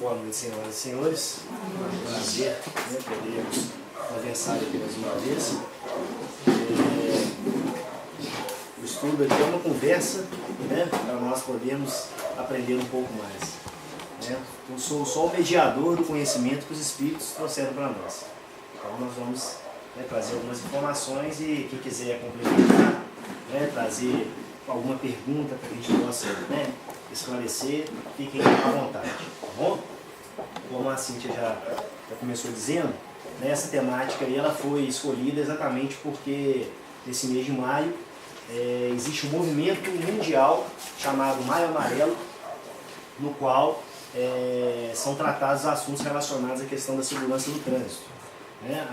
Boa noite, senhoras e senhores. É um prazer podermos conversar aqui mais uma vez. O estudo aqui é uma conversa para nós podermos aprender um pouco mais. Eu sou só o mediador do conhecimento que os Espíritos trouxeram para nós. Então nós vamos trazer algumas informações e quem quiser complementar, trazer alguma pergunta para que a gente possa esclarecer, fiquem à vontade, tá bom? Como a Cíntia já começou dizendo, essa temática aí, ela foi escolhida exatamente porque nesse mês de maio existe um movimento mundial chamado Maio Amarelo, no qual são tratados assuntos relacionados à questão da segurança do trânsito.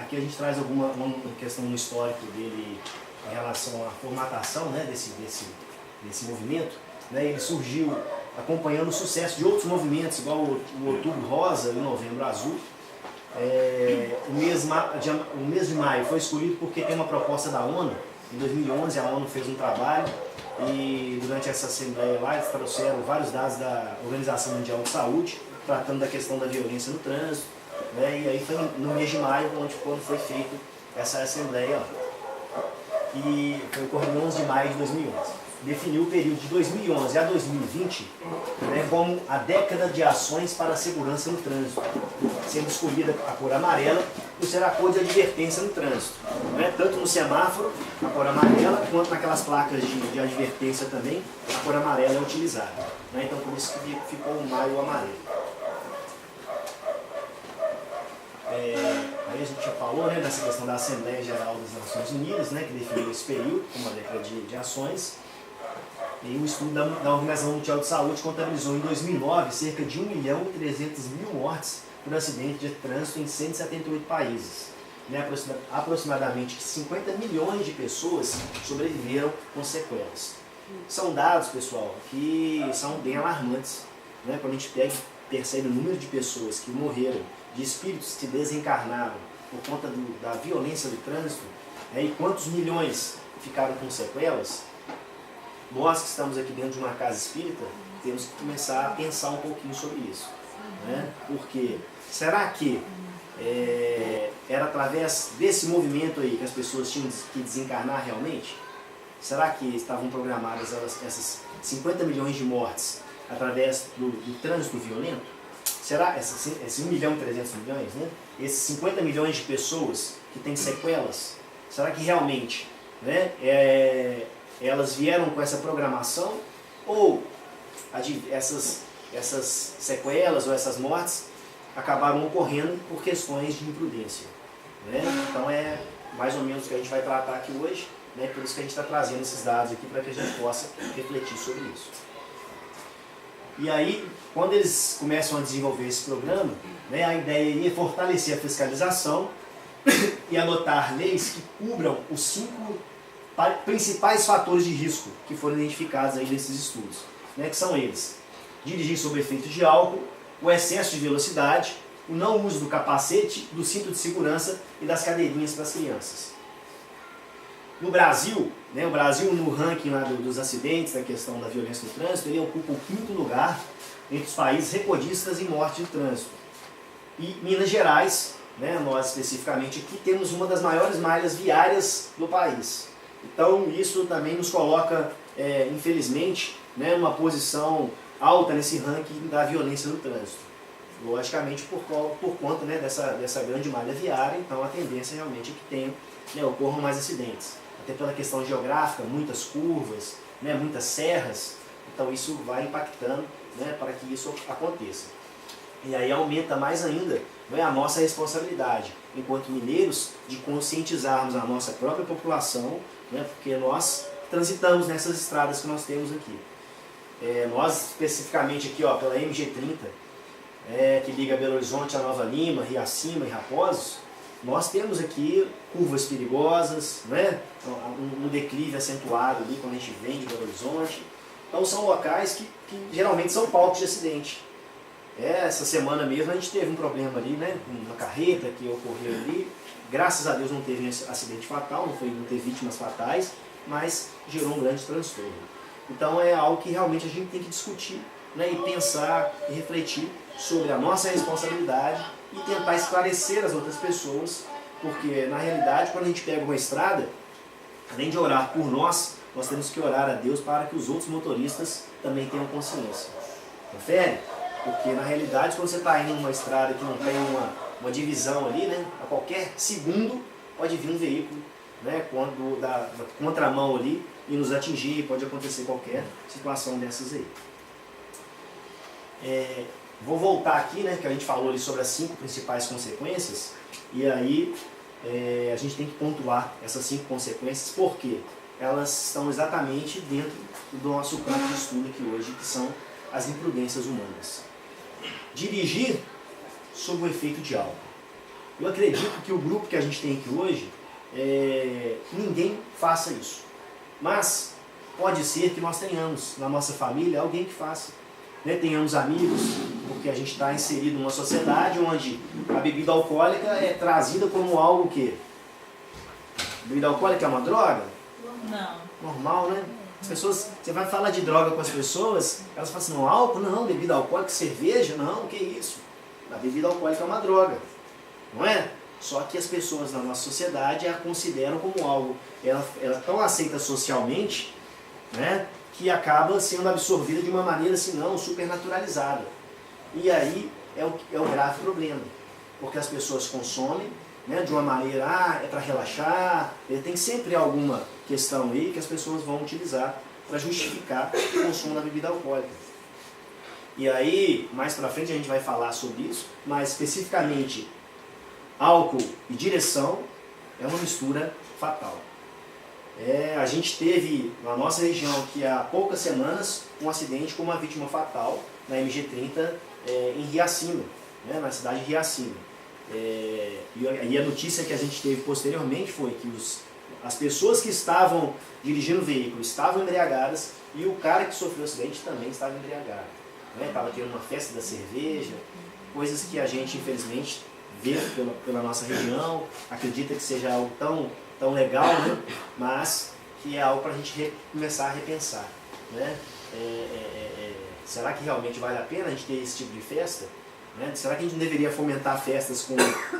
Aqui a gente traz uma questão no histórico dele em relação à formatação desse movimento. Ele surgiu acompanhando o sucesso de outros movimentos, igual o Outubro Rosa e o Novembro Azul. O mês de maio foi escolhido porque tem uma proposta da ONU. Em 2011 a ONU fez um trabalho e durante essa assembleia lá eles trouxeram vários dados da Organização Mundial de Saúde, tratando da questão da violência no trânsito. E aí foi no mês de maio quando foi feita essa assembleia lá. E foi ocorrido em 11 de maio de 2011. Definiu o período de 2011 a 2020 como a década de ações para a segurança no trânsito, sendo escolhida a cor amarela por ser a cor de advertência no trânsito. Tanto no semáforo, a cor amarela, quanto naquelas placas de advertência também, a cor amarela é utilizada. Então por isso que ficou o maio amarelo. Aí a gente já falou dessa questão da Assembleia Geral das Nações Unidas, que definiu esse período como uma década de ações. E o estudo da Organização Mundial de Saúde contabilizou em 2009 cerca de 1.300.000 mortes por acidente de trânsito em 178 países. Aproximadamente 50 milhões de pessoas sobreviveram com sequelas. São dados, pessoal, que são bem alarmantes. Quando a gente percebe o número de pessoas que morreram, de espíritos que desencarnaram por conta da violência do trânsito, e quantos milhões ficaram com sequelas, nós que estamos aqui dentro de uma casa espírita, temos que começar a pensar um pouquinho sobre isso. Porque será que era através desse movimento aí que as pessoas tinham que desencarnar realmente? Será que estavam programadas essas 50 milhões de mortes através do trânsito violento? Será esse 1.300.000.000, esses 50 milhões de pessoas que têm sequelas, será que realmente elas vieram com essa programação, ou essas sequelas ou essas mortes acabaram ocorrendo por questões de imprudência? Então é mais ou menos o que a gente vai tratar aqui hoje, por isso que a gente está trazendo esses dados aqui para que a gente possa refletir sobre isso. E aí, quando eles começam a desenvolver esse programa, a ideia é fortalecer a fiscalização e adotar leis que cubram os 5 principais fatores de risco que foram identificados aí nesses estudos, que são eles: dirigir sob efeito de álcool, o excesso de velocidade, o não uso do capacete, do cinto de segurança e das cadeirinhas para as crianças. No Brasil, o Brasil no ranking lá dos acidentes, da questão da violência no trânsito, ele ocupa o 5º lugar entre os países recordistas em morte de trânsito. E Minas Gerais, nós especificamente aqui, temos uma das maiores malhas viárias do país. Então isso também nos coloca, infelizmente, numa posição alta nesse ranking da violência no trânsito. Logicamente por conta dessa grande malha viária, então a tendência realmente é que ocorram mais acidentes. Até pela questão geográfica, muitas curvas, muitas serras, então isso vai impactando para que isso aconteça. E aí aumenta mais ainda a nossa responsabilidade, enquanto mineiros, de conscientizarmos a nossa própria população, porque nós transitamos nessas estradas que nós temos aqui. Nós especificamente aqui pela MG30, que liga Belo Horizonte a Nova Lima, Riacima e Raposos, nós temos aqui curvas perigosas, um declive acentuado ali quando a gente vem de Belo Horizonte. Então são locais que geralmente são palcos de acidente. Essa semana mesmo a gente teve um problema ali, uma carreta que ocorreu ali. Graças a Deus não teve acidente fatal, não teve vítimas fatais, mas gerou um grande transtorno. Então é algo que realmente a gente tem que discutir né, e pensar e refletir sobre a nossa responsabilidade e tentar esclarecer as outras pessoas, porque na realidade quando a gente pega uma estrada, além de orar por nós, nós temos que orar a Deus para que os outros motoristas também tenham consciência. Confere? Porque na realidade quando você está indo numa estrada que não tem uma divisão ali, né, a qualquer segundo pode vir um veículo, né, quando da contramão ali e nos atingir, pode acontecer qualquer situação dessas aí. Vou voltar aqui, né, que a gente falou ali sobre as 5 principais consequências, e aí a gente tem que pontuar essas 5 consequências, porque elas estão exatamente dentro do nosso campo de estudo aqui hoje, que são as imprudências humanas. Dirigir sob o efeito de álcool. Eu acredito que o grupo que a gente tem aqui hoje, ninguém faça isso. Mas pode ser que nós tenhamos na nossa família alguém que faça. Né? Tenhamos amigos, porque a gente está inserido numa sociedade onde a bebida alcoólica é trazida como algo que... A bebida alcoólica é uma droga? Não. Normal, né? As pessoas, você vai falar de droga com as pessoas, elas falam assim, não, álcool não, bebida alcoólica, cerveja, não, que isso? A bebida alcoólica é uma droga, não é? Só que as pessoas na nossa sociedade a consideram como algo, ela é tão aceita socialmente, né, que acaba sendo absorvida de uma maneira assim, não, supernaturalizada. E aí é o grave problema, porque as pessoas consomem, né, de uma maneira, é para relaxar, tem sempre alguma questão aí que as pessoas vão utilizar para justificar o consumo da bebida alcoólica. E aí, mais para frente a gente vai falar sobre isso, mas especificamente álcool e direção é uma mistura fatal. A gente teve na nossa região aqui há poucas semanas um acidente com uma vítima fatal na MG30 em Riacima, né, na cidade de Riacima. E a notícia que a gente teve posteriormente foi que as pessoas que estavam dirigindo o veículo estavam embriagadas e o cara que sofreu o acidente também estava embriagado. Estava tendo uma festa da cerveja, coisas que a gente infelizmente vê pela nossa região, acredita que seja algo tão legal, né? Mas que é algo para a gente começar a repensar. Né? Será que realmente vale a pena a gente ter esse tipo de festa? Né? Será que a gente não deveria fomentar festas com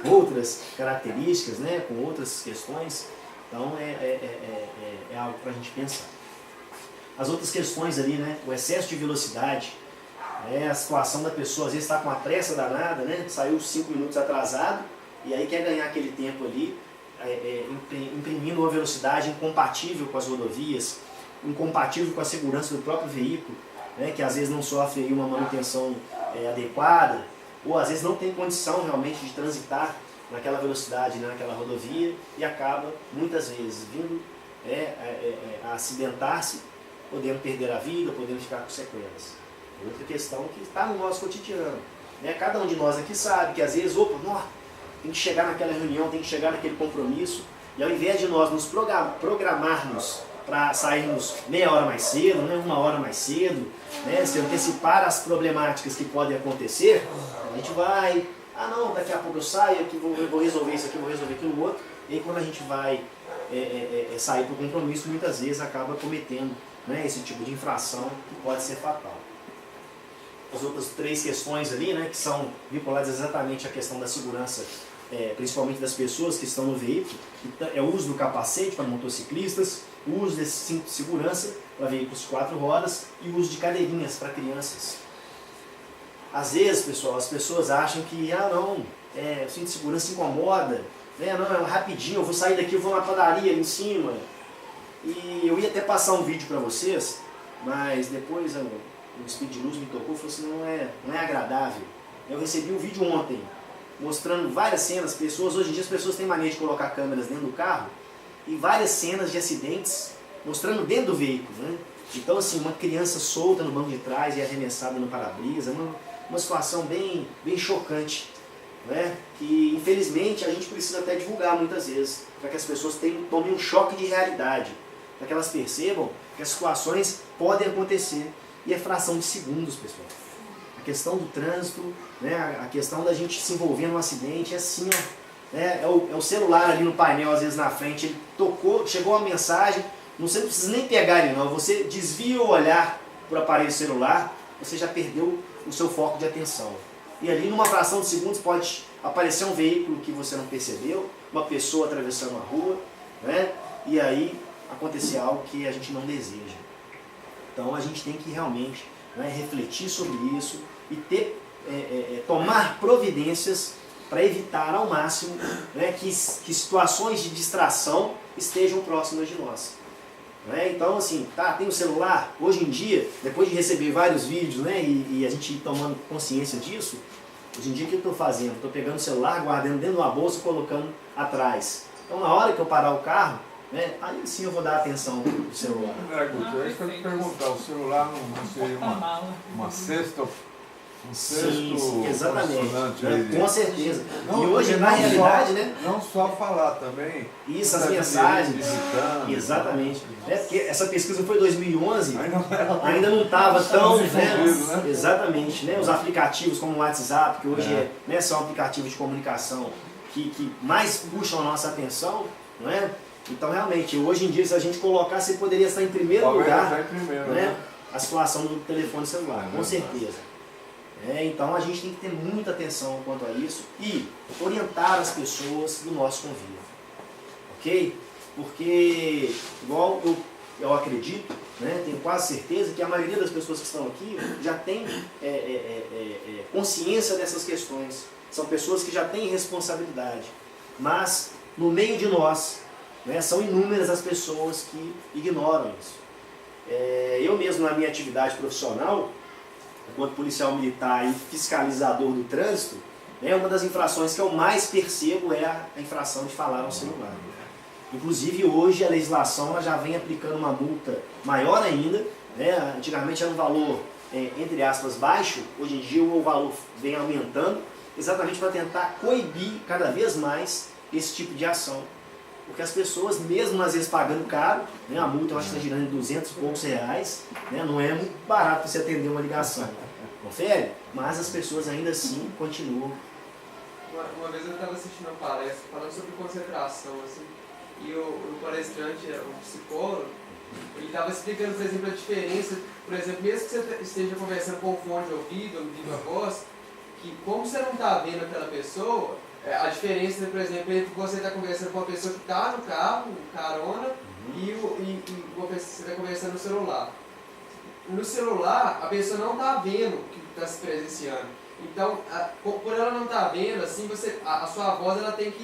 outras características, né? Com outras questões? Então é algo para a gente pensar. As outras questões ali, né? O excesso de velocidade, a situação da pessoa às vezes está com uma pressa danada, né? Saiu 5 minutos atrasado e aí quer ganhar aquele tempo ali, imprimindo uma velocidade incompatível com as rodovias, incompatível com a segurança do próprio veículo, né? Que às vezes não sofre aí uma manutenção adequada, ou às vezes não tem condição realmente de transitar naquela velocidade, né, naquela rodovia, e acaba muitas vezes vindo a acidentar-se, podendo perder a vida, podendo ficar com sequelas. Outra questão que está no nosso cotidiano. Né? Cada um de nós aqui sabe que às vezes, tem que chegar naquela reunião, tem que chegar naquele compromisso, e ao invés de nós nos programarmos para sairmos meia hora mais cedo, né, 1 hora mais cedo, né, se antecipar as problemáticas que podem acontecer, a gente vai, não, daqui a pouco eu saio, aqui vou resolver isso aqui, vou resolver aquilo outro, e aí quando a gente vai sair para o compromisso, muitas vezes acaba cometendo, né, esse tipo de infração que pode ser fatal. As outras 3 questões ali, né, que são vinculadas exatamente à questão da segurança, principalmente das pessoas que estão no veículo, é o uso do capacete para motociclistas, o uso desse cinto de segurança para veículos de 4 rodas e o uso de cadeirinhas para crianças. Às vezes, pessoal, as pessoas acham que, o cinto de segurança incomoda, não, é rapidinho, eu vou sair daqui, eu vou na padaria ali em cima. E eu ia até passar um vídeo para vocês, mas depois o Espírito de Luz me tocou e falou assim, não é agradável. Eu recebi um vídeo ontem, mostrando várias cenas, hoje em dia as pessoas têm mania de colocar câmeras dentro do carro, e várias cenas de acidentes mostrando dentro do veículo, né? Então assim, uma criança solta no banco de trás e arremessada no para-brisa, uma situação bem chocante, né? Que infelizmente a gente precisa até divulgar muitas vezes, para que as pessoas tomem um choque de realidade, para que elas percebam que as situações podem acontecer, e é fração de segundos, pessoal. A questão do trânsito, né? A questão da gente se envolver num acidente, é assim, é o celular ali no painel, às vezes na frente, ele tocou, chegou uma mensagem, você não precisa nem pegar ele não, você desvia o olhar para o aparelho celular, você já perdeu o seu foco de atenção. E ali numa fração de segundos pode aparecer um veículo que você não percebeu, uma pessoa atravessando a rua, né? E aí acontecer algo que a gente não deseja. Então a gente tem que realmente, né, refletir sobre isso e tomar providências para evitar ao máximo, né, que situações de distração estejam próximas de nós. Né? Então, assim, tem o celular, hoje em dia, depois de receber vários vídeos, né, e a gente ir tomando consciência disso, hoje em dia o que eu estou fazendo? Estou pegando o celular, guardando dentro de uma bolsa e colocando atrás. Então, na hora que eu parar o carro, né, aí sim eu vou dar atenção pro celular. Guto, eu quero te perguntar, o celular não seria uma cesta? Sim, exatamente, né? Com certeza. Não, e hoje, na realidade, né? Não só falar também. Isso, as mensagens. Exatamente. Porque essa pesquisa foi em 2011, ainda não estava tão. Né? Exatamente. Né? Os aplicativos como o WhatsApp, que hoje né, são aplicativos de comunicação que mais puxam a nossa atenção, não é? Então, realmente, hoje em dia, se a gente colocar, você poderia estar em primeiro lugar, né? A situação do telefone celular, com certeza. Então a gente tem que ter muita atenção quanto a isso e orientar as pessoas do nosso convívio, ok? Porque, igual eu acredito, né, tenho quase certeza que a maioria das pessoas que estão aqui já tem consciência dessas questões, são pessoas que já têm responsabilidade, mas no meio de nós, né, são inúmeras as pessoas que ignoram isso. Eu mesmo na minha atividade profissional, enquanto policial militar e fiscalizador do trânsito, né, uma das infrações que eu mais percebo é a infração de falar no celular. Inclusive hoje a legislação ela já vem aplicando uma multa maior ainda, né? Antigamente era um valor, entre aspas, baixo, hoje em dia o valor vem aumentando, exatamente para tentar coibir cada vez mais esse tipo de ação. Porque as pessoas, mesmo às vezes pagando caro, né, a multa eu acho que está girando em 200 e poucos reais, né, não é muito barato para você atender uma ligação. Confere? Mas as pessoas ainda assim continuam. Uma vez eu estava assistindo uma palestra falando sobre concentração, assim, e o palestrante, o psicólogo, ele estava explicando, por exemplo, a diferença, por exemplo, mesmo que você esteja conversando com o fone de ouvido, ouvindo a voz, que como você não está vendo aquela pessoa, a diferença, por exemplo, entre você está conversando com uma pessoa que está no carro, carona, e uma pessoa que você está conversando no celular. No celular, a pessoa não está vendo o que está se presenciando. Então, por ela não estar vendo, assim, a sua voz ela tem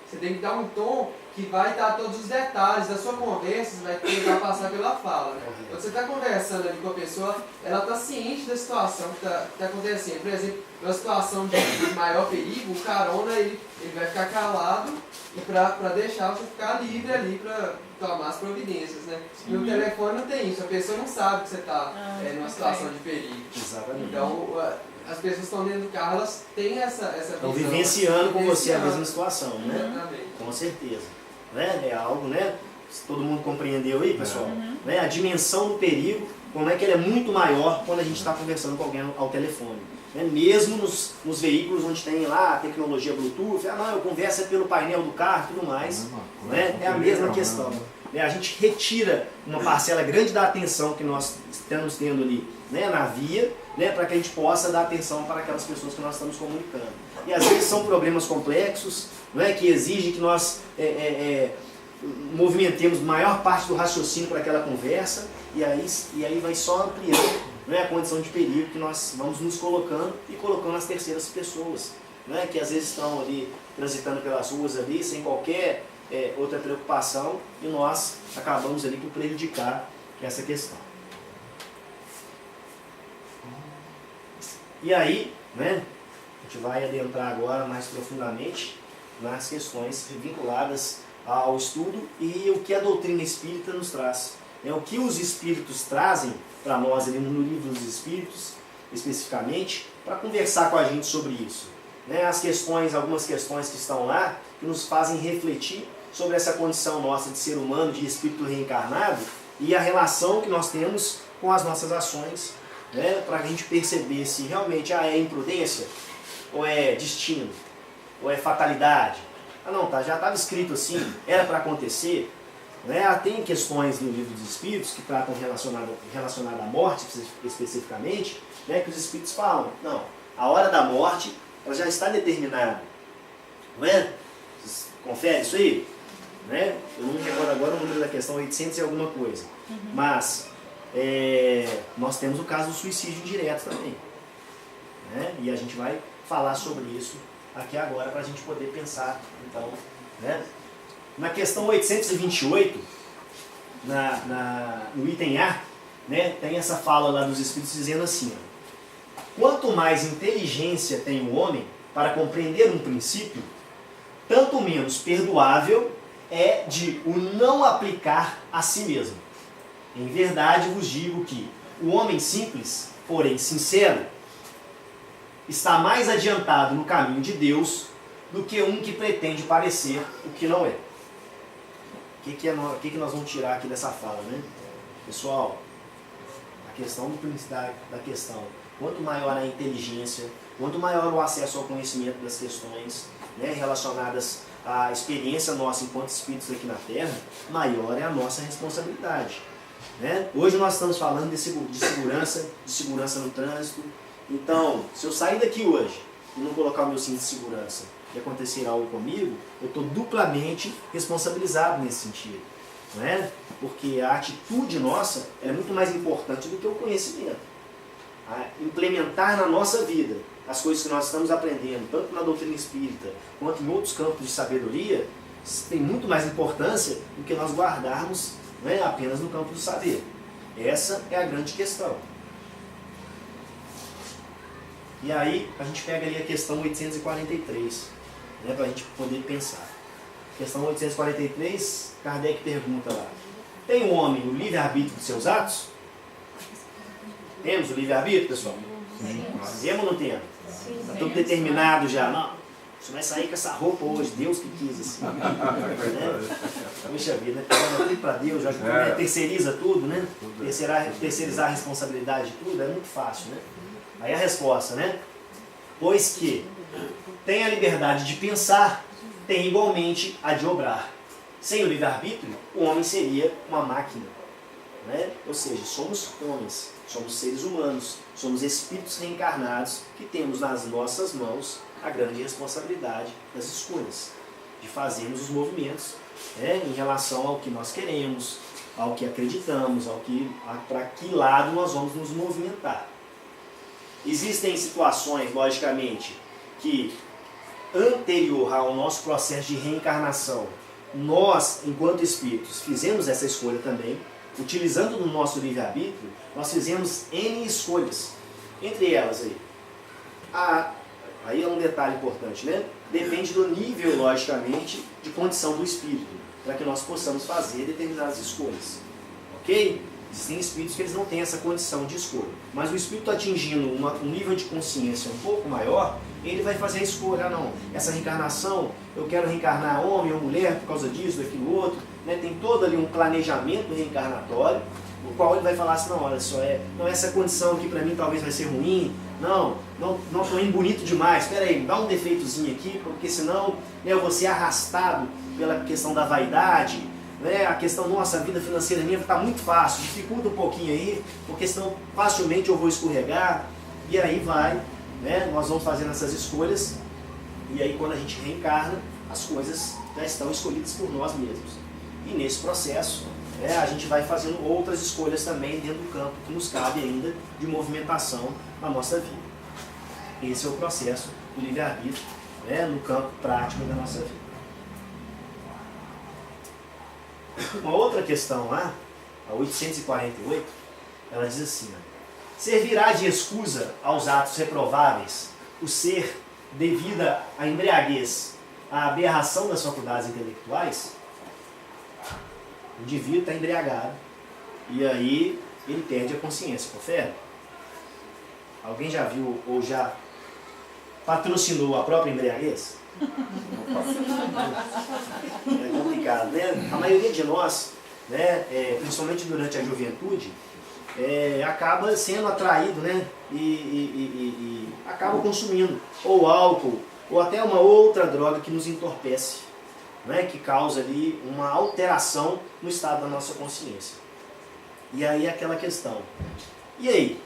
você tem que dar um tom que vai dar todos os detalhes da sua conversa, você vai tentar passar pela fala. Né? Quando você está conversando ali com a pessoa, ela está ciente da situação que está acontecendo. Por exemplo, numa situação de maior perigo, o carona ele vai ficar calado e para deixar você ficar livre ali para tomar as providências. Né? E o telefone não tem isso, a pessoa não sabe que você está numa situação de perigo. Exatamente. Então, as pessoas que estão dentro do carro, elas têm essa visão. Estão vivenciando com você a mesma situação, né? Exatamente. Com certeza. Né? É algo, né? Todo mundo compreendeu aí, pessoal? Né? A dimensão do perigo, como é que ele é muito maior quando a gente está conversando com alguém ao telefone. Né? Mesmo nos veículos onde tem lá a tecnologia Bluetooth, não, eu converso pelo painel do carro e tudo mais. Né? É a mesma questão. Né? A gente retira uma parcela grande da atenção que nós estamos tendo ali, né, na via, né, para que a gente possa dar atenção para aquelas pessoas que nós estamos comunicando. E às vezes são problemas complexos, né, que exigem que nós movimentemos maior parte do raciocínio para aquela conversa, e aí vai só ampliando, né, a condição de perigo que nós vamos nos colocando e colocando as terceiras pessoas, né, que às vezes estão ali transitando pelas ruas ali sem qualquer outra preocupação, e nós acabamos ali por prejudicar essa questão. E aí, né, a gente vai adentrar agora mais profundamente nas questões vinculadas ao estudo e o que a doutrina espírita nos traz. O que os espíritos trazem para nós ali no Livro dos Espíritos, especificamente, para conversar com a gente sobre isso. As questões, algumas questões que estão lá, que nos fazem refletir sobre essa condição nossa de ser humano, de espírito reencarnado, e a relação que nós temos com as nossas ações, né, para a gente perceber se realmente é imprudência, ou é destino, ou é fatalidade. Não, já estava escrito assim, era para acontecer. Né? Tem questões no livro dos Espíritos que tratam relacionado à morte especificamente, né? Que os Espíritos falam, não, a hora da morte ela já está determinada. Não é? Vocês conferem isso aí? Né? Eu não me recordo agora o número da questão, 800 e alguma coisa. Mas nós temos o caso do suicídio indireto também. Né? E a gente vai falar sobre isso aqui agora para a gente poder pensar. Então, né? Na questão 828, no item A, né, tem essa fala lá dos Espíritos dizendo assim, ó, quanto mais inteligência tem o homem para compreender um princípio, tanto menos perdoável é de o não aplicar a si mesmo. Em verdade vos digo que o homem simples, porém sincero, está mais adiantado no caminho de Deus do que um que pretende parecer o que não é. O que nós vamos tirar aqui dessa fala, né? Pessoal, a questão da questão, quanto maior a inteligência, quanto maior o acesso ao conhecimento das questões, né, relacionadas à experiência nossa enquanto espíritos aqui na Terra, maior é a nossa responsabilidade. Né? Hoje nós estamos falando de segurança no trânsito. Então, se eu sair daqui hoje e não colocar o meu cinto de segurança e acontecer algo comigo, eu estou duplamente responsabilizado nesse sentido. Não é? Porque a atitude nossa é muito mais importante do que o conhecimento. Implementar na nossa vida as coisas que nós estamos aprendendo, tanto na doutrina espírita quanto em outros campos de sabedoria, tem muito mais importância do que nós guardarmos, né, apenas no campo do saber. Essa é a grande questão. E aí a gente pega ali a questão 843, né, para a gente poder pensar. Questão 843, Kardec pergunta lá, tem o homem o livre-arbítrio de seus atos? Temos o livre-arbítrio, pessoal? Sim. Temos ou não temos? Está tudo determinado já. Não, você vai sair com essa roupa hoje, Deus que quis assim. Né? Puxa vida, pegando tudo para Deus, já terceiriza tudo, né? Terceirizar a responsabilidade de tudo é muito fácil, né? Aí a resposta, né? Pois que tem a liberdade de pensar, tem igualmente a de obrar. Sem o livre-arbítrio, o homem seria uma máquina. Né? Ou seja, somos homens, somos seres humanos, somos espíritos reencarnados que temos nas nossas mãos a grande responsabilidade das escolhas, de fazermos os movimentos, né, em relação ao que nós queremos, ao que acreditamos, para que lado nós vamos nos movimentar. Existem situações, logicamente, que anterior ao nosso processo de reencarnação, nós, enquanto espíritos, fizemos essa escolha também, utilizando no nosso livre-arbítrio, nós fizemos N escolhas. Entre elas aí é um detalhe importante, né? Depende do nível, logicamente, de condição do espírito, para que nós possamos fazer determinadas escolhas. Ok? Existem espíritos que eles não têm essa condição de escolha. Mas o espírito atingindo um nível de consciência um pouco maior, ele vai fazer a escolha. Não, essa reencarnação, eu quero reencarnar homem ou mulher por causa disso, daquilo outro. Né? Tem todo ali um planejamento reencarnatório, o qual ele vai falar assim, não, olha só, não, essa condição aqui para mim talvez vai ser ruim, não estou indo bonito demais, espera aí, dá um defeitozinho aqui, porque senão, né, eu vou ser arrastado pela questão da vaidade, né, a questão, nossa, a vida financeira minha está muito fácil, dificulta um pouquinho aí, porque senão facilmente eu vou escorregar, e aí vai, né, nós vamos fazendo essas escolhas, e aí quando a gente reencarna, as coisas já estão escolhidas por nós mesmos. E nesse processo, a gente vai fazendo outras escolhas também dentro do campo que nos cabe ainda de movimentação na nossa vida. Esse é o processo do livre-arbítrio, né, no campo prático da nossa vida. Uma outra questão lá, a 848, ela diz assim, servirá de escusa aos atos reprováveis o ser devido à embriaguez, à aberração das faculdades intelectuais? O indivíduo está embriagado e aí ele perde a consciência, confere? Alguém já viu ou já patrocinou a própria embriaguez? É complicado, né? A maioria de nós, né, principalmente durante a juventude, acaba sendo atraído, né, e acaba consumindo ou álcool ou até uma outra droga que nos entorpece. né, que causa ali uma alteração no estado da nossa consciência. E aí aquela questão, e aí,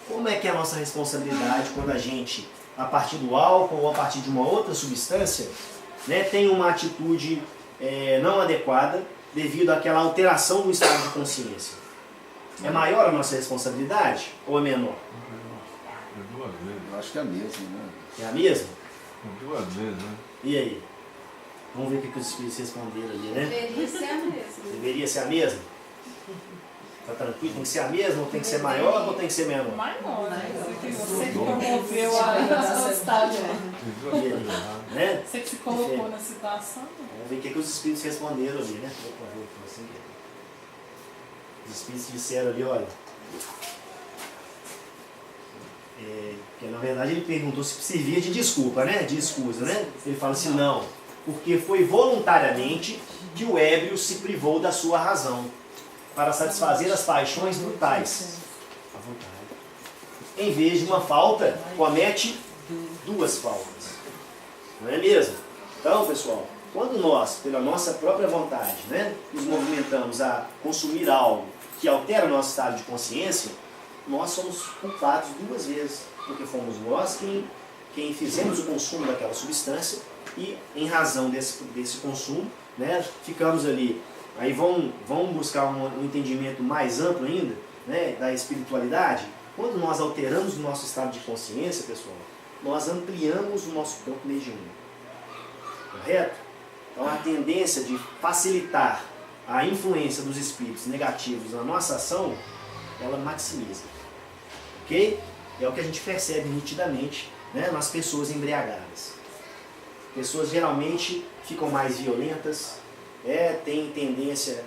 como é que é a nossa responsabilidade quando a gente, a partir do álcool ou a partir de uma outra substância, né, tem uma atitude não adequada devido àquela alteração do estado de consciência? É maior a nossa responsabilidade ou é menor? É 2 vezes. Eu acho que é a mesma, né? É a mesma? É 2 vezes, né? E aí? Vamos ver o que os espíritos responderam ali, né? Deveria ser a mesma. Deveria ser a mesma? Tá tranquilo? Tem que ser a mesma? Ou tem que ser maior ou tem que ser menor? Maior, né? Você que promoveu a estágio. Tem 2 vezes errado. Né? Você que se colocou na situação. Vamos ver o que os espíritos responderam ali, né? Opa, assim. Os espíritos disseram ali, olha. Porque na verdade ele perguntou se servia de desculpa, né? De excusa, né? Ele fala assim, não, porque foi voluntariamente que o ébrio se privou da sua razão, para satisfazer as paixões brutais. À vontade. Em vez de uma falta, comete 2 faltas. Não é mesmo? Então, pessoal, quando nós, pela nossa própria vontade, né, nos movimentamos a consumir algo que altera o nosso estado de consciência, nós somos culpados 2 vezes, porque fomos nós quem fizemos o consumo daquela substância e, em razão desse consumo, né, ficamos ali. Aí vão buscar um entendimento mais amplo ainda, né, da espiritualidade. Quando nós alteramos o nosso estado de consciência, pessoal, nós ampliamos o nosso campo mediúnico. Correto? Então a tendência de facilitar a influência dos espíritos negativos na nossa ação, ela maximiza. Ok? É o que a gente percebe nitidamente, né, nas pessoas embriagadas. Pessoas geralmente ficam mais violentas, têm tendência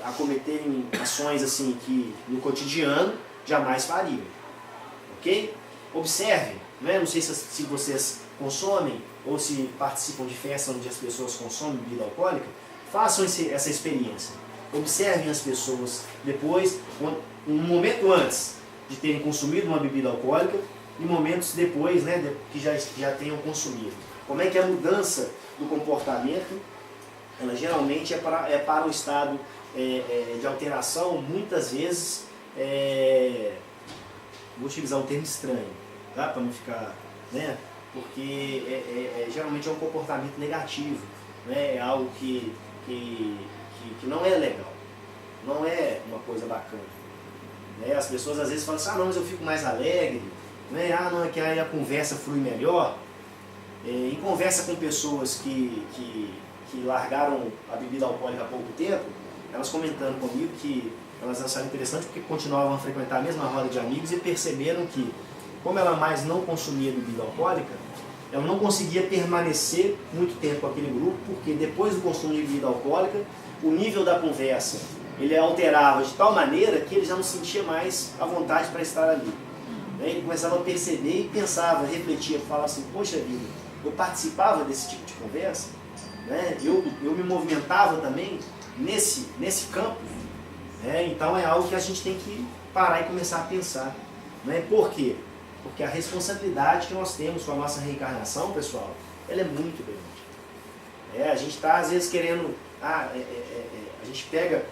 a cometerem ações assim que no cotidiano jamais fariam. Ok? Observe, né? Não sei se vocês consomem ou se participam de festas onde as pessoas consomem bebida alcoólica, façam essa experiência. Observem as pessoas depois, um momento antes de terem consumido uma bebida alcoólica e momentos depois, né, que já tenham consumido. Como é que a mudança do comportamento, ela geralmente é para o estado de alteração, muitas vezes, vou utilizar um termo estranho, tá? Para não ficar, né? Porque geralmente é um comportamento negativo, né? É algo que não é legal, não é uma coisa bacana. Né? As pessoas às vezes falam assim, não, mas eu fico mais alegre, né? Não, é que aí a conversa flui melhor. Em conversa com pessoas que largaram a bebida alcoólica há pouco tempo, elas comentando comigo que elas acharam interessante porque continuavam a frequentar a mesma roda de amigos e perceberam que, como ela mais não consumia bebida alcoólica, ela não conseguia permanecer muito tempo com aquele grupo, porque depois do consumo de bebida alcoólica, o nível da conversa ele alterava de tal maneira que ele já não sentia mais a vontade para estar ali. Ele começava a perceber e pensava, refletia, falava assim, poxa vida, eu participava desse tipo de conversa, né? eu me movimentava também nesse campo, né? Então é algo que a gente tem que parar e começar a pensar. Né? Por quê? Porque a responsabilidade que nós temos com a nossa reencarnação, pessoal, ela é muito grande. A gente está às vezes querendo, a gente pega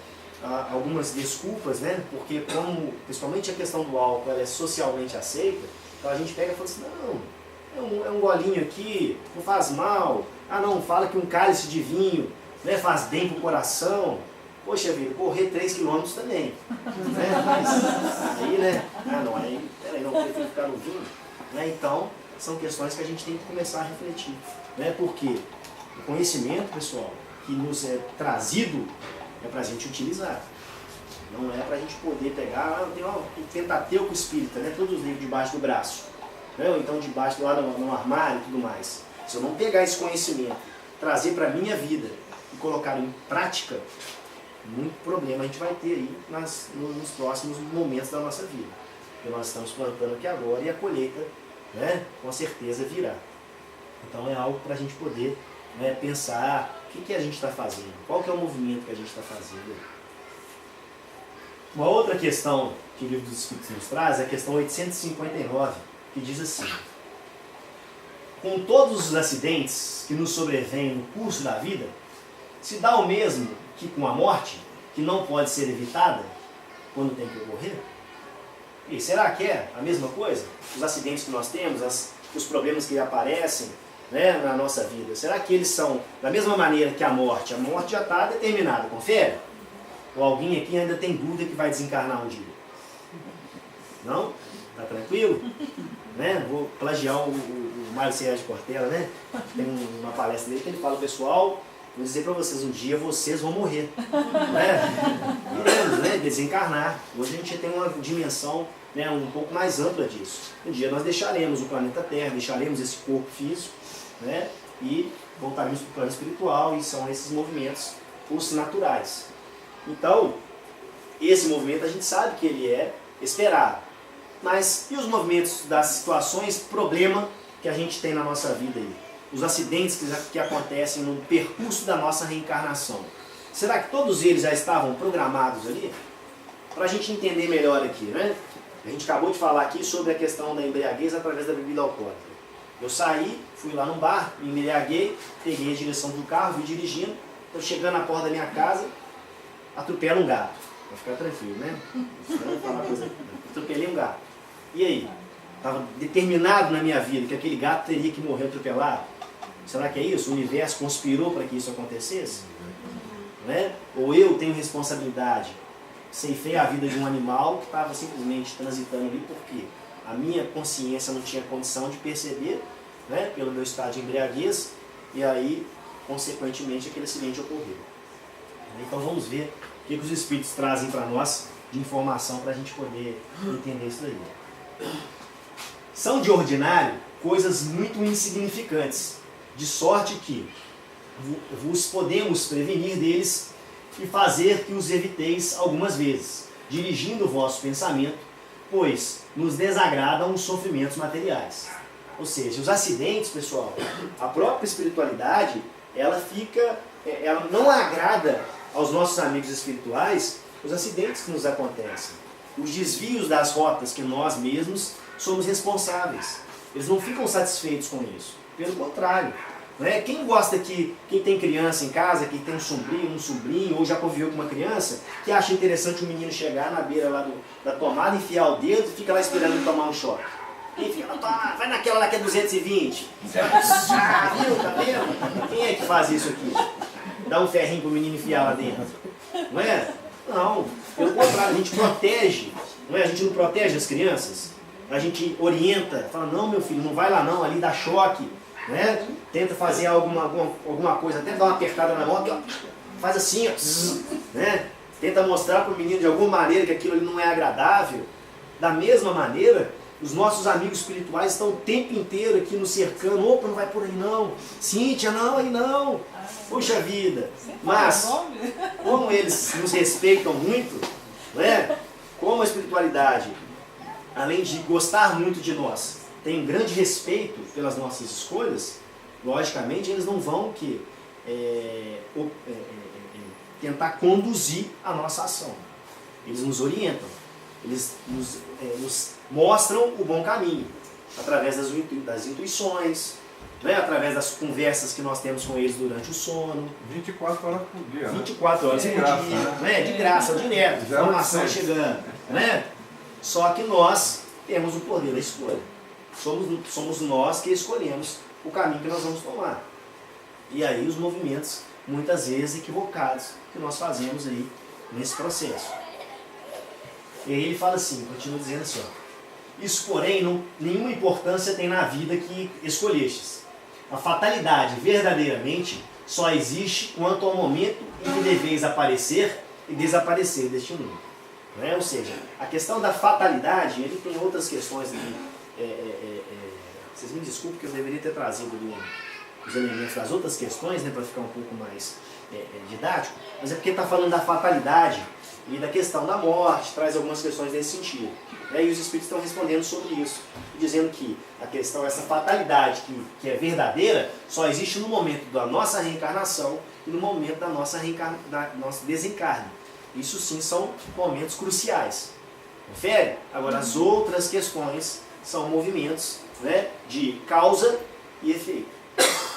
algumas desculpas, né? Porque como, principalmente a questão do álcool, ela é socialmente aceita, então a gente pega e fala assim, não, é um golinho aqui, não faz mal, não, fala que um cálice de vinho, né, faz bem pro coração, poxa vida, correr 3 km também, né? Mas aí, né, peraí, não, prefiro ficar no vinho, né? Então, são questões que a gente tem que começar a refletir, né? Porque o conhecimento, pessoal, que nos é trazido é para a gente utilizar. Não é para a gente poder pegar, tem um Pentateuco Espírita, né? Todos os livros debaixo do braço. Né? Ou então debaixo lá no armário e tudo mais. Se eu não pegar esse conhecimento, trazer para a minha vida e colocar em prática, muito problema a gente vai ter aí nos próximos momentos da nossa vida. Porque nós estamos plantando aqui agora e a colheita, né, com certeza virá. Então é algo para a gente poder, né, pensar o que a gente está fazendo, qual que é o movimento que a gente está fazendo. Uma outra questão que o Livro dos Espíritos nos traz é a questão 859, que diz assim: com todos os acidentes que nos sobrevêm no curso da vida, se dá o mesmo que com a morte, que não pode ser evitada quando tem que ocorrer? E será que é a mesma coisa? Os acidentes que nós temos, os problemas que aparecem, né, na nossa vida, será que eles são da mesma maneira que a morte? A morte já está determinada, confere? Ou alguém aqui ainda tem dúvida que vai desencarnar um dia? Não? Tá tranquilo? Né? Vou plagiar o Mário Sérgio Cortella, né? Tem uma palestra dele que ele fala, pessoal, vou dizer para vocês, um dia vocês vão morrer. Né? Iremos, né? Desencarnar. Hoje a gente tem uma dimensão, né, um pouco mais ampla disso. Um dia nós deixaremos o planeta Terra, deixaremos esse corpo físico, né? E voltaremos para o plano espiritual, e são esses movimentos os naturais. Então, esse movimento a gente sabe que ele é esperado. Mas e os movimentos das situações, problema que a gente tem na nossa vida aí? Os acidentes que acontecem no percurso da nossa reencarnação. Será que todos eles já estavam programados ali? Para a gente entender melhor aqui, né? A gente acabou de falar aqui sobre a questão da embriaguez através da bebida alcoólica. Eu saí, fui lá no bar, me embriaguei, peguei a direção do carro, fui dirigindo, estou chegando na porta da minha casa, atropelo um gato. Vai ficar tranquilo, né? Atropelei um gato. E aí? Estava determinado na minha vida que aquele gato teria que morrer atropelado? Será que é isso? O universo conspirou para que isso acontecesse? Né? Ou eu tenho responsabilidade? Ceifei a vida de um animal que estava simplesmente transitando ali porque a minha consciência não tinha condição de perceber, né, pelo meu estado de embriaguez, e aí, consequentemente, aquele acidente ocorreu. Então vamos ver o que os Espíritos trazem para nós de informação para a gente poder entender isso daí. São de ordinário coisas muito insignificantes, de sorte que vos podemos prevenir deles e fazer que os eviteis algumas vezes, dirigindo o vosso pensamento, pois nos desagradam os sofrimentos materiais. Ou seja, os acidentes, pessoal, a própria espiritualidade, ela não agrada aos nossos amigos espirituais os acidentes que nos acontecem, os desvios das rotas que nós mesmos somos responsáveis. Eles não ficam satisfeitos com isso, pelo contrário. Né? Quem gosta quem tem criança em casa, quem tem um sobrinho, ou já conviveu com uma criança, que acha interessante o menino chegar na beira lá da tomada, enfiar o dedo e fica lá esperando ele tomar um choque. Enfim, vai naquela lá que é 220. Viu? Tá vendo? Quem é que faz isso aqui? Dá um ferrinho pro menino enfiar lá dentro. Não é? Não. Pelo contrário, a gente protege. Não é? A gente não protege as crianças. A gente orienta, fala, não, meu filho, não vai lá não, ali dá choque. Né? Tenta fazer alguma coisa, até dar uma apertada na mão, aqui, ó, faz assim, ó, né? Tenta mostrar para o menino de alguma maneira que aquilo ali não é agradável. Da mesma maneira, os nossos amigos espirituais estão o tempo inteiro aqui nos cercando. Opa, não vai por aí não. Cíntia, não, aí não. Puxa vida. Mas, como eles nos respeitam muito, né? Como a espiritualidade, além de gostar muito de nós, tem um grande respeito pelas nossas escolhas, logicamente eles não vão tentar conduzir a nossa ação. Eles nos orientam, eles nos mostram o bom caminho, através das intuições, né? Através das conversas que nós temos com eles durante o sono. 24 horas por dia. 24 horas por dia, né? De graça, direto, informação chegando. Né? Só que nós temos o poder da escolha. Somos nós que escolhemos o caminho que nós vamos tomar. E aí os movimentos, muitas vezes equivocados, que nós fazemos aí nesse processo. E aí ele fala assim, continua dizendo assim, ó, isso porém nenhuma importância tem na vida que escolhestes. A fatalidade verdadeiramente só existe quanto ao momento em que deveis aparecer e desaparecer deste mundo. Não é? Ou seja, a questão da fatalidade, ele tem outras questões aqui. Vocês me desculpem que eu deveria ter trazido os elementos das outras questões, né, para ficar um pouco mais didático, mas é porque está falando da fatalidade e da questão da morte, traz algumas questões nesse sentido. E os Espíritos estão respondendo sobre isso, dizendo que a questão, essa fatalidade que é verdadeira, só existe no momento da nossa reencarnação e no momento da nosso desencarne. Isso sim são momentos cruciais. Confere? Agora, as outras questões são movimentos, né, de causa e efeito.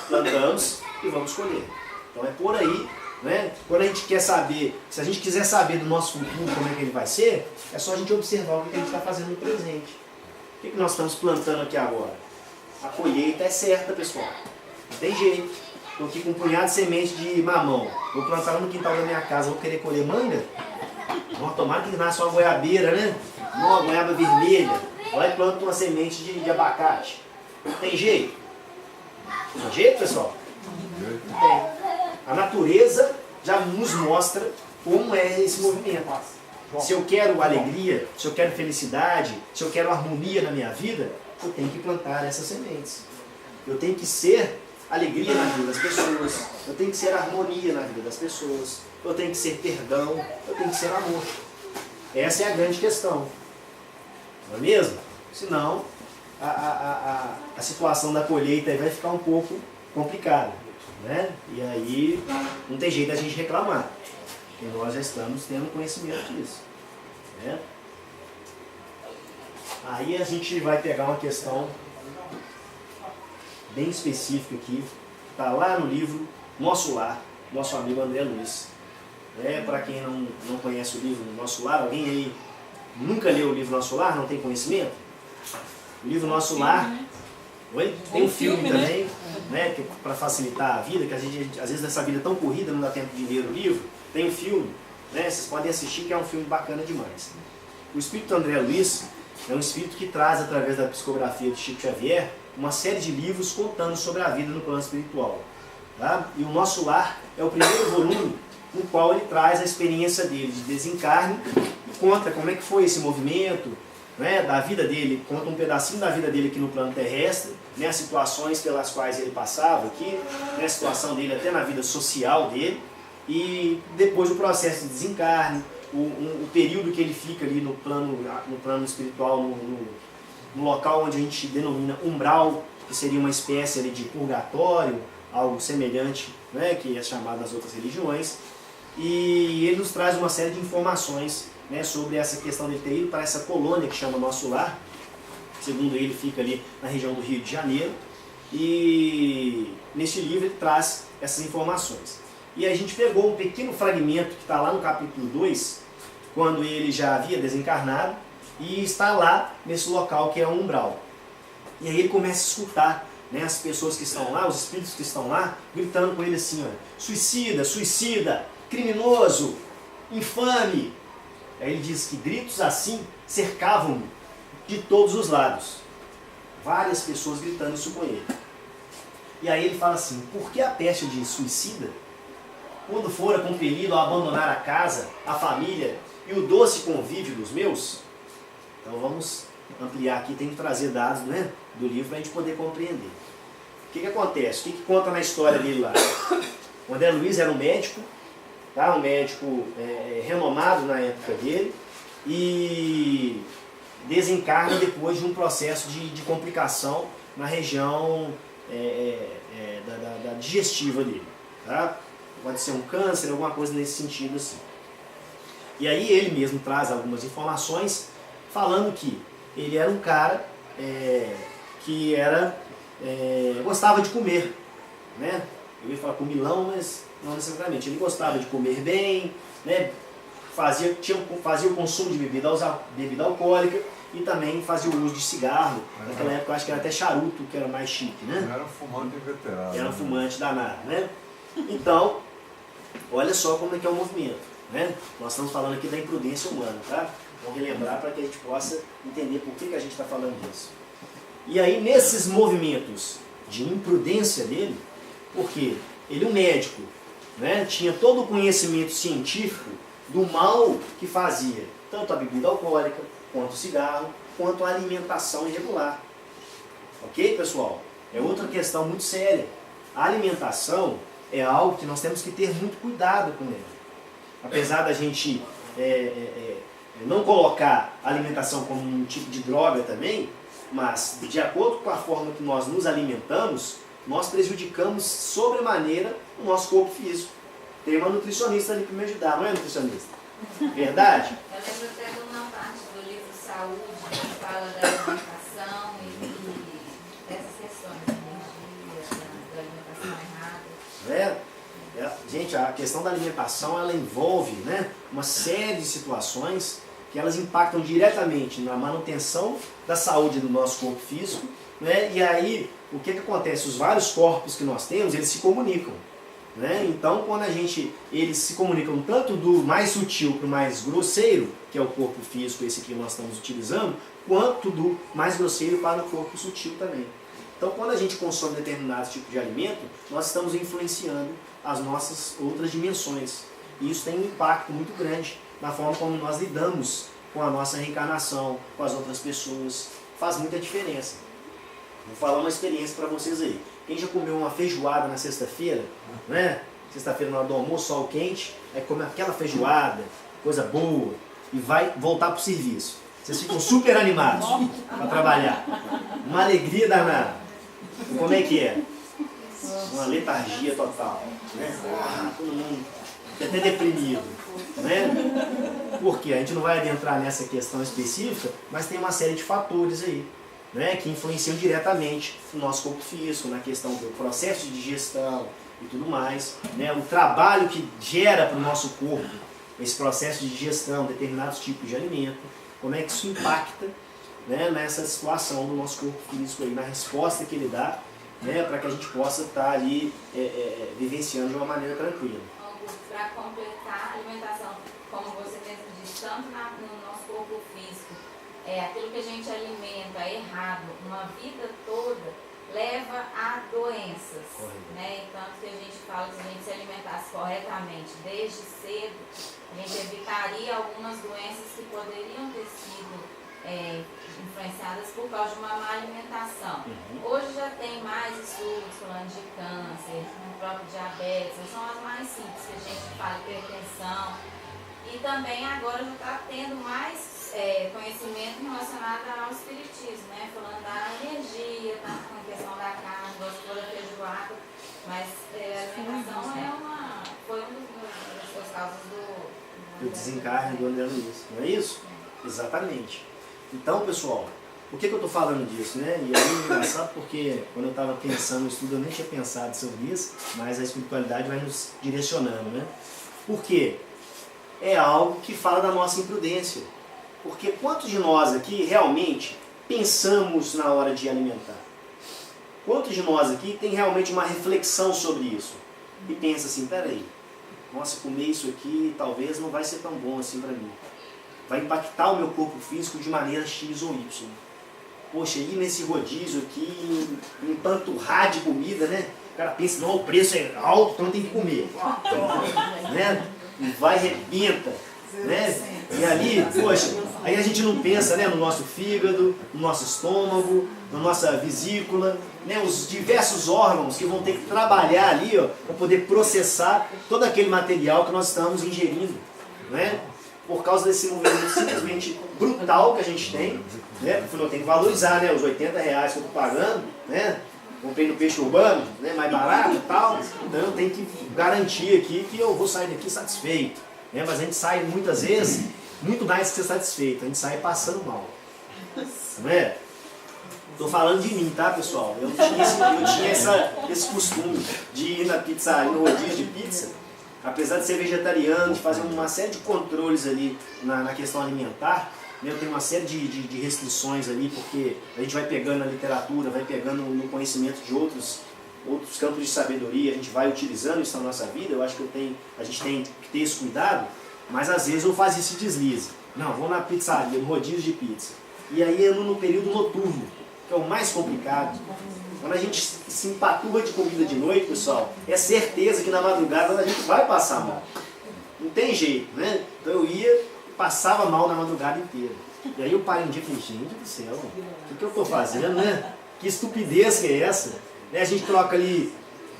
Plantamos e vamos colher. Então é por aí, né? Quando a gente quer saber, se a gente quiser saber do nosso futuro, como é que ele vai ser, é só a gente observar o que a gente está fazendo no presente. O que nós estamos plantando aqui agora? A colheita é certa, pessoal. Não tem jeito. Estou aqui com um punhado de semente de mamão. Vou plantar no quintal da minha casa, vou querer colher manga? Vamos tomar que nasce uma goiabeira, né? Uma goiaba vermelha. Vai e planta uma semente de abacate. Tem jeito? Tem jeito, pessoal? Não tem. A natureza já nos mostra como é esse movimento. Se eu quero alegria, se eu quero felicidade, se eu quero harmonia na minha vida, eu tenho que plantar essas sementes. Eu tenho que ser alegria na vida das pessoas, eu tenho que ser harmonia na vida das pessoas, eu tenho que ser perdão, eu tenho que ser amor. Essa é a grande questão. Não é mesmo? Senão, a situação da colheita vai ficar um pouco complicada, né? E aí não tem jeito da gente reclamar, porque nós já estamos tendo conhecimento disso, né? Aí a gente vai pegar uma questão bem específica aqui, está lá no livro Nosso Lar, nosso amigo André Luiz. Para quem não conhece o livro Nosso Lar, alguém aí nunca leu o livro Nosso Lar, não tem conhecimento? O livro Nosso Lar, oi? Tem um filme também, né, para facilitar a vida, que a gente, às vezes nessa vida tão corrida não dá tempo de ler o livro, tem um filme, né, vocês podem assistir, que é um filme bacana demais. O Espírito André Luiz é um espírito que traz, através da psicografia de Chico Xavier, uma série de livros contando sobre a vida no plano espiritual. Tá? E o Nosso Lar é o primeiro volume no qual ele traz a experiência dele de desencarne e conta como é que foi esse movimento, né, da vida dele, conta um pedacinho da vida dele aqui no plano terrestre, né, as situações pelas quais ele passava aqui, né, a situação dele até na vida social dele, e depois o processo de desencarne, o período que ele fica ali no plano espiritual, no local onde a gente denomina umbral, que seria uma espécie ali de purgatório, algo semelhante, né, que é chamado nas outras religiões. E ele nos traz uma série de informações, né, sobre essa questão de ter ido para essa colônia que chama Nosso Lar. Segundo ele, fica ali na região do Rio de Janeiro. E neste livro ele traz essas informações. E a gente pegou um pequeno fragmento que está lá no capítulo 2, quando ele já havia desencarnado, e está lá nesse local que é o umbral. E aí ele começa a escutar, né, as pessoas que estão lá, os espíritos que estão lá, gritando com ele assim, ó, suicida, suicida, criminoso, infame. Aí ele diz que gritos assim cercavam-no de todos os lados. Várias pessoas gritando isso com ele. E aí ele fala assim, por que a peste de suicida, quando fora compelido a abandonar a casa, a família e o doce convívio dos meus? Então vamos ampliar aqui, tem que trazer dados, né, do livro para a gente poder compreender. O que acontece? O que conta na história dele lá? O André Luiz era um médico, tá? Um médico renomado na época dele, e desencarna depois de um processo de complicação na região da digestiva dele. Tá? Pode ser um câncer, alguma coisa nesse sentido assim. E aí ele mesmo traz algumas informações falando que ele era um cara que gostava de comer, né? Eu ia falar comilão, mas não necessariamente. Ele gostava de comer bem, né? Fazia o consumo de bebida alcoólica e também fazia o uso de cigarro. Naquela época eu acho que era até charuto, que era mais chique, né? Era um fumante veterano. Era um fumante danado, né? Então, olha só como é que é o movimento, né? Nós estamos falando aqui da imprudência humana, tá? Vamos relembrar para que a gente possa entender por que a gente está falando disso. E aí, nesses movimentos de imprudência dele, porque ele, um médico, né, tinha todo o conhecimento científico do mal que fazia tanto a bebida alcoólica, quanto o cigarro, quanto a alimentação irregular. Ok, pessoal? É outra questão muito séria. A alimentação é algo que nós temos que ter muito cuidado com ela. Apesar da gente não colocar a alimentação como um tipo de droga também, mas de acordo com a forma que nós nos alimentamos, nós prejudicamos sobremaneira o nosso corpo físico. Tem uma nutricionista ali para me ajudar, não é, nutricionista? Verdade? Eu lembro até de uma parte do livro Saúde, que fala da alimentação e dessas questões. Gente, a questão da alimentação, ela envolve, né, uma série de situações que elas impactam diretamente na manutenção da saúde do nosso corpo físico, né? E aí, o que acontece? Os vários corpos que nós temos, eles se comunicam, né? Então, quando eles se comunicam tanto do mais sutil para o mais grosseiro, que é o corpo físico, esse que nós estamos utilizando, quanto do mais grosseiro para o corpo sutil também. Então, quando a gente consome determinado tipo de alimento, nós estamos influenciando as nossas outras dimensões. E isso tem um impacto muito grande na forma como nós lidamos com a nossa reencarnação, com as outras pessoas. Faz muita diferença. Vou falar uma experiência para vocês aí. Quem já comeu uma feijoada na sexta-feira, né? Sexta-feira na hora do almoço, sol quente, aí come aquela feijoada, coisa boa, e vai voltar para o serviço. Vocês ficam super animados para trabalhar. Uma alegria danada. E como é que é? Uma letargia total, né? Todo mundo até deprimido, né? Porque a gente não vai adentrar nessa questão específica, mas tem uma série de fatores aí, né, que influenciam diretamente no nosso corpo físico, na questão do processo de digestão e tudo mais, né? O trabalho que gera para o nosso corpo esse processo de digestão, determinados tipos de alimento, como é que isso impacta, né, nessa situação do nosso corpo físico, aí, na resposta que ele dá, né, para que a gente possa estar ali vivenciando de uma maneira tranquila. Para completar a alimentação, como você mesmo disse, tanto no nosso corpo físico, aquilo que a gente alimenta errado uma vida toda leva a doenças, né? E tanto que a gente fala que se a gente se alimentasse corretamente desde cedo, a gente evitaria algumas doenças que poderiam ter sido influenciadas por causa de uma má alimentação. Hoje já tem mais estudos falando de câncer, o próprio diabetes, são as mais simples que a gente fala, hipertensão. E também agora já está tendo mais conhecimento relacionado ao espiritismo, né? Falando da energia, tá? Com a questão da carne, da feijoada, mas a alimentação foi uma das causas do desencarne do André Luiz, não é isso? Exatamente. Então, pessoal, por que eu estou falando disso, né? E aí é engraçado porque quando eu estava pensando no estudo eu nem tinha pensado sobre isso, mas a espiritualidade vai nos direcionando, né? Por quê? É algo que fala da nossa imprudência. Porque quantos de nós aqui realmente pensamos na hora de alimentar? Quantos de nós aqui tem realmente uma reflexão sobre isso? E pensa assim, peraí, nossa, comer isso aqui talvez não vai ser tão bom assim para mim. Vai impactar o meu corpo físico de maneira X ou Y. Poxa, ir nesse rodízio aqui, empanturrar de comida, né? O cara pensa, não, o preço é alto, então tem que comer. Né? E vai, arrebenta. Né? E ali, poxa, aí a gente não pensa, né, no nosso fígado, no nosso estômago, na nossa vesícula, né, os diversos órgãos que vão ter que trabalhar ali para poder processar todo aquele material que nós estamos ingerindo, né? Por causa desse movimento simplesmente brutal que a gente tem, né? Porque eu tenho que valorizar, né, os R$80 que eu estou pagando, né? Comprei no peixe urbano, né, mais barato e tal, então eu tenho que garantir aqui que eu vou sair daqui satisfeito. Mas a gente sai muitas vezes muito mais que ser satisfeito, a gente sai passando mal. Não é? Estou falando de mim, tá, pessoal? Eu tinha esse costume de ir na pizzaria, no rodízio de pizza, apesar de ser vegetariano, de fazer uma série de controles ali na questão alimentar. Eu tenho uma série de restrições ali, porque a gente vai pegando na literatura, vai pegando no conhecimento de outros campos de sabedoria, a gente vai utilizando isso na nossa vida. Eu acho que a gente tem que ter esse cuidado, mas às vezes eu faço esse deslize. Não, vou na pizzaria, no rodízio de pizza. E aí eu no período noturno, que é o mais complicado. Quando a gente se empaturra de comida de noite, pessoal, é certeza que na madrugada a gente vai passar mal. Não tem jeito, né? Então eu ia e passava mal na madrugada inteira. E aí eu parei um dia e falei, gente do céu, o que eu estou fazendo, né? Que estupidez que é essa? A gente troca ali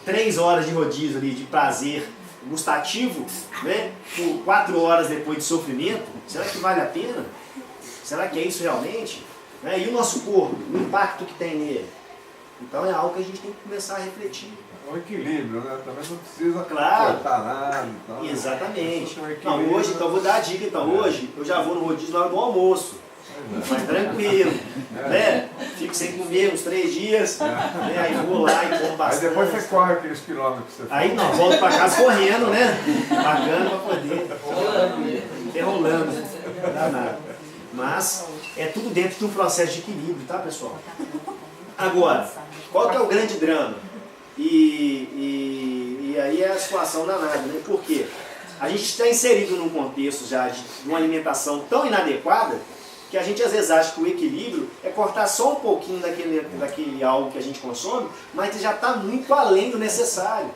3 horas de rodízio ali, de prazer gustativo, né, por 4 horas depois de sofrimento. Será que vale a pena? Será que é isso realmente? E o nosso corpo, o impacto que tem nele? Então é algo que a gente tem que começar a refletir. É um equilíbrio, né? Também não precisa claro, cortar nada e tal. Exatamente. Não, hoje, então vou dar a dica, hoje eu já vou no rodízio na hora do almoço. mais tranquilo, né? Fico sem comer uns 3 dias, né? Aí vou lá e como bastante. Aí depois você corre aqueles quilômetros que você faz. Aí não, volto pra casa correndo, né? Pagando pra poder. Enrolando. Danado. Mas é tudo dentro de um processo de equilíbrio, tá, pessoal? Agora, qual que é o grande drama? E aí é a situação danada, né? Por quê? A gente está inserido num contexto já de uma alimentação tão inadequada que a gente às vezes acha que o equilíbrio é cortar só um pouquinho daquele algo que a gente consome, mas já está muito além do necessário,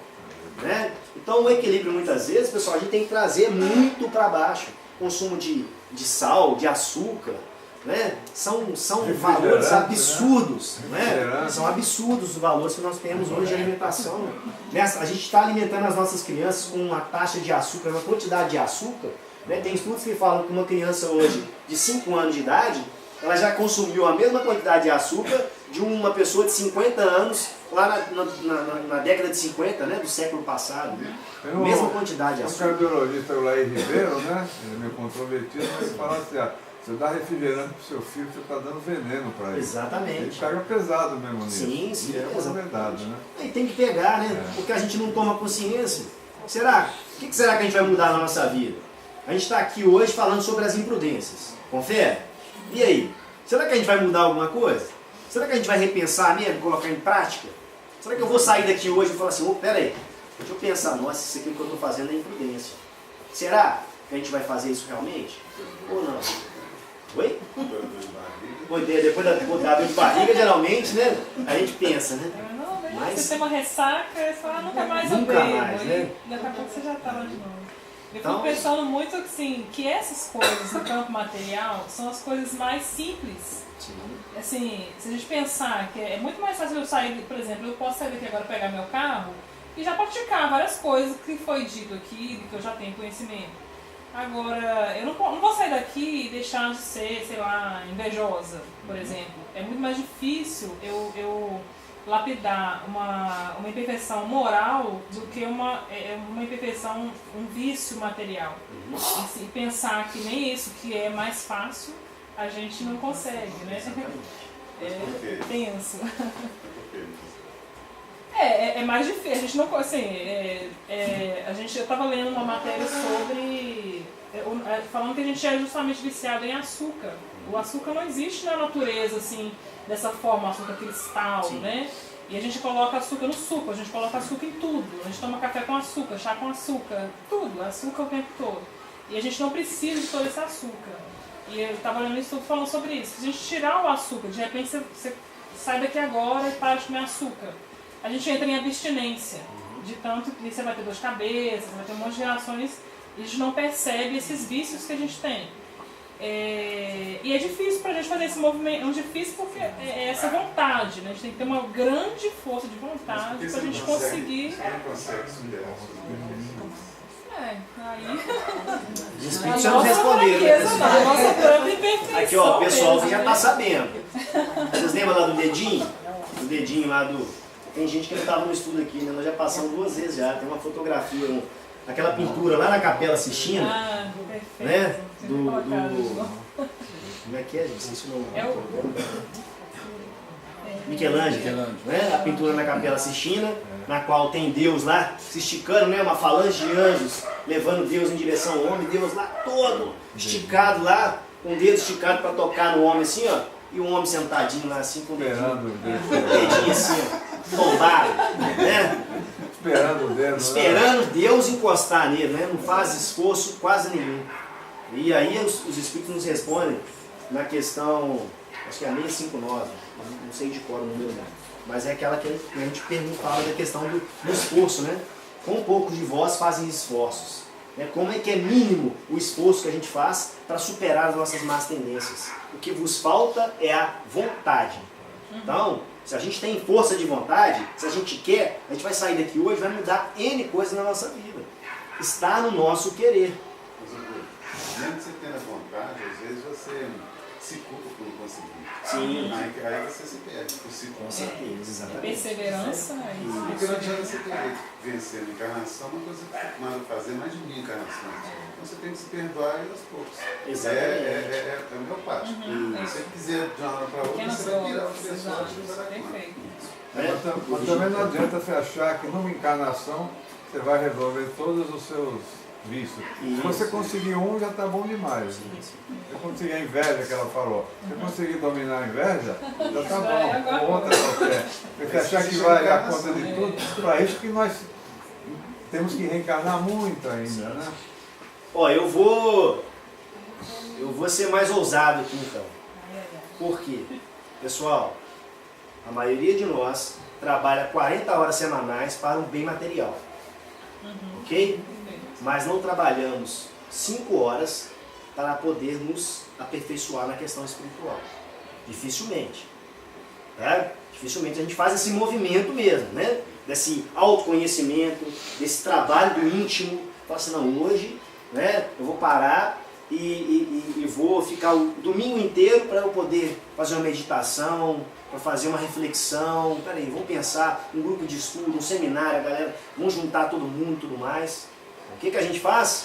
né? Então o equilíbrio muitas vezes, pessoal, a gente tem que trazer muito para baixo. Consumo de sal, de açúcar, né? São valores absurdos, né? São absurdos os valores que nós temos hoje de alimentação. A gente está alimentando as nossas crianças com uma taxa de açúcar, uma quantidade de açúcar, né? Tem estudos que falam que uma criança hoje de 5 anos de idade, ela já consumiu a mesma quantidade de açúcar de uma pessoa de 50 anos lá na década de 50, né? Do século passado. Mesma quantidade de açúcar. O cardiologista, o Laí Ribeiro, né? Ele é meio comprometido, mas ele fala assim, você dá refrigerante pro seu filho, você está dando veneno para ele. Exatamente. Ele pega pesado mesmo nisso. Sim, Isso é uma verdade, né? Aí tem que pegar, né? Porque a gente não toma consciência. Será? O que será que a gente vai mudar na nossa vida? A gente está aqui hoje falando sobre as imprudências. Confere? E aí? Será que a gente vai mudar alguma coisa? Será que a gente vai repensar mesmo, colocar em prática? Será que eu vou sair daqui hoje e falar assim, peraí, deixa eu pensar, nossa, isso aqui que eu estou fazendo é imprudência. Será que a gente vai fazer isso realmente? Ou não? Oi? Depois da dor de barriga, geralmente, né? A gente pensa, né? Mas você tem uma ressaca, você fala, nunca mais eu nunca bebo. mais, né? Daqui a pouco você já tá lá de novo. Eu Então, fico pensando muito assim, que essas coisas no campo material são as coisas mais simples. sim. Assim, se a gente pensar que é muito mais fácil eu sair, por exemplo, eu posso sair daqui agora pegar meu carro e já praticar várias coisas que foi dito aqui, que eu já tenho conhecimento. Agora, eu não vou sair daqui e deixar de ser, sei lá, invejosa, por exemplo. É muito mais difícil eu lapidar uma imperfeição moral do que uma imperfeição, um vício material. E pensar que nem isso que é mais fácil, a gente não consegue, né? É tenso. É mais difícil, a gente não, assim, eu estava lendo uma matéria sobre, falando que a gente é justamente viciado em açúcar. O açúcar não existe na natureza, assim, dessa forma, açúcar cristal, sim, né? E a gente coloca açúcar no suco, a gente coloca açúcar em tudo. A gente toma café com açúcar, chá com açúcar, tudo, açúcar o tempo todo. E a gente não precisa de todo esse açúcar. E eu estava lendo isso tudo falando sobre isso. Se a gente tirar o açúcar, de repente você sai daqui agora e para de comer açúcar. A gente entra em abstinência, de tanto que você vai ter dor de cabeça, você vai ter um monte de reações e a gente não percebe esses vícios que a gente tem. E é difícil pra gente fazer esse movimento, é difícil porque é essa vontade, né? A gente tem que ter uma grande força de vontade pra gente conseguir. Você não consegue superar Aí. Os espíritos já nos responderam, né, pessoal? A nossa própria imperfeição. Aqui, ó, o pessoal mesmo, que já né? tá sabendo. Vocês lembram lá do dedinho? Do dedinho lá do. Tem gente que não estava no estudo aqui, né? Nós já passamos 2 vezes já. Tem uma fotografia, aquela pintura lá na Capela Sistina. Ah, perfeito. Né? Do como é que é, gente? Isso não. É o Michelangelo, né? A pintura na Capela Sistina, na qual tem Deus lá se esticando, né? Uma falange de anjos levando Deus em direção ao homem, Deus lá todo esticado lá, com o dedo esticado para tocar no homem assim, ó, e o homem sentadinho lá assim com o dedinho assim, ó, tombado, né? Esperando Deus encostar nele, né? Não faz esforço quase nenhum. E aí os espíritos nos respondem na questão, acho que é a 659, não sei de cor o número, né? Mas é aquela que a gente fala da questão do esforço, né? Com pouco de vós fazem esforços. Né? Como é que é mínimo o esforço que a gente faz para superar as nossas más tendências? O que vos falta é a vontade. Então, se a gente tem força de vontade, se a gente quer, a gente vai sair daqui hoje e vai mudar N coisas na nossa vida. Está no nosso querer. Mesmo que você tenha vontade, às vezes você se culpa por não conseguir. Sim. Aí você se perde. Com certeza, exatamente. Perseverança, Porque não adianta você querer vencer a encarnação, uma coisa que você manda fazer mais de 1000 encarnações. Então você tem que se perdoar e aos poucos. Exatamente. É homeopático. Se você quiser de uma hora para outra, pequenas você vai virar uma doses, pessoa exato, que vai perfeito. Mas também não adianta você achar que numa encarnação você vai resolver todos os seus vícios. Se você conseguir um, já está bom demais. Se você conseguir a inveja que ela falou, se você conseguir dominar a inveja, já está bom. Com outra qualquer. Você achar que vai dar conta de tudo, para isso que nós temos que reencarnar muito ainda, né? Ó, eu vou ser mais ousado aqui então. Por quê? Pessoal, a maioria de nós trabalha 40 horas semanais para um bem material. Ok? Mas não trabalhamos 5 horas para poder nos aperfeiçoar na questão espiritual. Dificilmente. Tá? Dificilmente a gente faz esse movimento mesmo, né? Desse autoconhecimento, desse trabalho do íntimo. Fala assim, não, hoje, né, eu vou parar e vou ficar o domingo inteiro para eu poder fazer uma meditação, para fazer uma reflexão. Peraí, vamos pensar, um grupo de estudo, um seminário, a galera, vamos juntar todo mundo e tudo mais. O que a gente faz?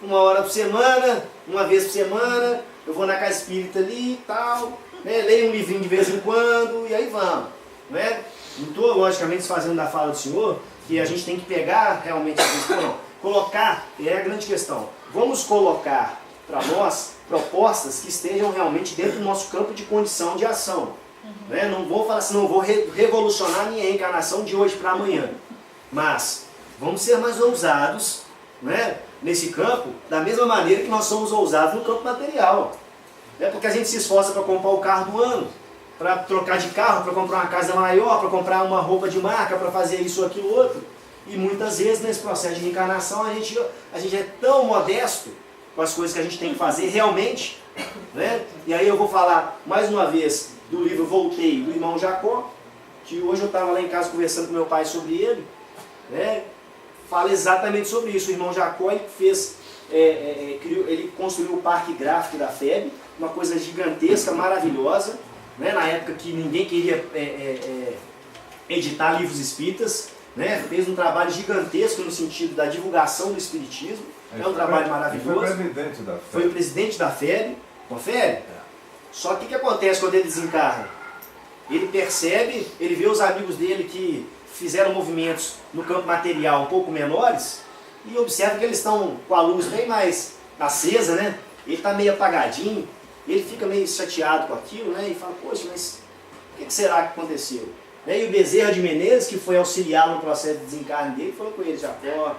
1 hora por semana, 1 vez por semana, eu vou na casa espírita ali e tal, né, leio um livrinho de vez em quando e aí vamos. Né? Não estou, logicamente, fazendo da fala do senhor que a gente tem que pegar realmente a questão, não. Colocar, é a grande questão, vamos colocar para nós propostas que estejam realmente dentro do nosso campo de condição de ação. Né? Não vou falar assim, não vou revolucionar a minha encarnação de hoje para amanhã, mas vamos ser mais ousados, né, nesse campo, da mesma maneira que nós somos ousados no campo material. Né? Porque a gente se esforça para comprar o carro do ano, para trocar de carro, para comprar uma casa maior, para comprar uma roupa de marca, para fazer isso ou aquilo outro. E muitas vezes nesse processo de reencarnação a gente é tão modesto com as coisas que a gente tem que fazer realmente. Né? E aí eu vou falar mais uma vez do livro Voltei, do irmão Jacó, que hoje eu estava lá em casa conversando com meu pai sobre ele. Né? Fala exatamente sobre isso. O irmão Jacó ele fez, ele construiu o Parque Gráfico da FEB, uma coisa gigantesca, maravilhosa, né? Na época que ninguém queria editar livros espíritas, né? Fez um trabalho gigantesco no sentido da divulgação do espiritismo. É um trabalho maravilhoso. Foi presidente da FEB. Foi o presidente da FEB. Confere? Só que o que acontece quando ele desencarna? Ele percebe, ele vê os amigos dele que fizeram movimentos no campo material um pouco menores e observa que eles estão com a luz bem mais acesa, né? Ele está meio apagadinho, ele fica meio chateado com aquilo, né? E fala, poxa, mas o que será que aconteceu? E o Bezerra de Menezes, que foi auxiliar no processo de desencarne dele, falou com ele, Jacó,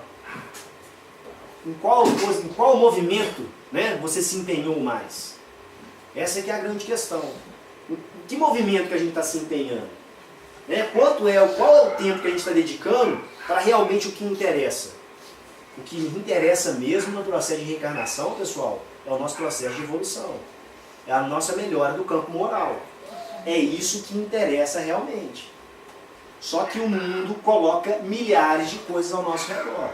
em qual movimento, né, você se empenhou mais? Essa é que é a grande questão. Em que movimento que a gente está se empenhando? Né? Qual é o tempo que a gente está dedicando para realmente o que interessa? O que interessa mesmo no processo de reencarnação, pessoal, é o nosso processo de evolução. É a nossa melhora do campo moral. É isso que interessa realmente. Só que o mundo coloca milhares de coisas ao nosso redor.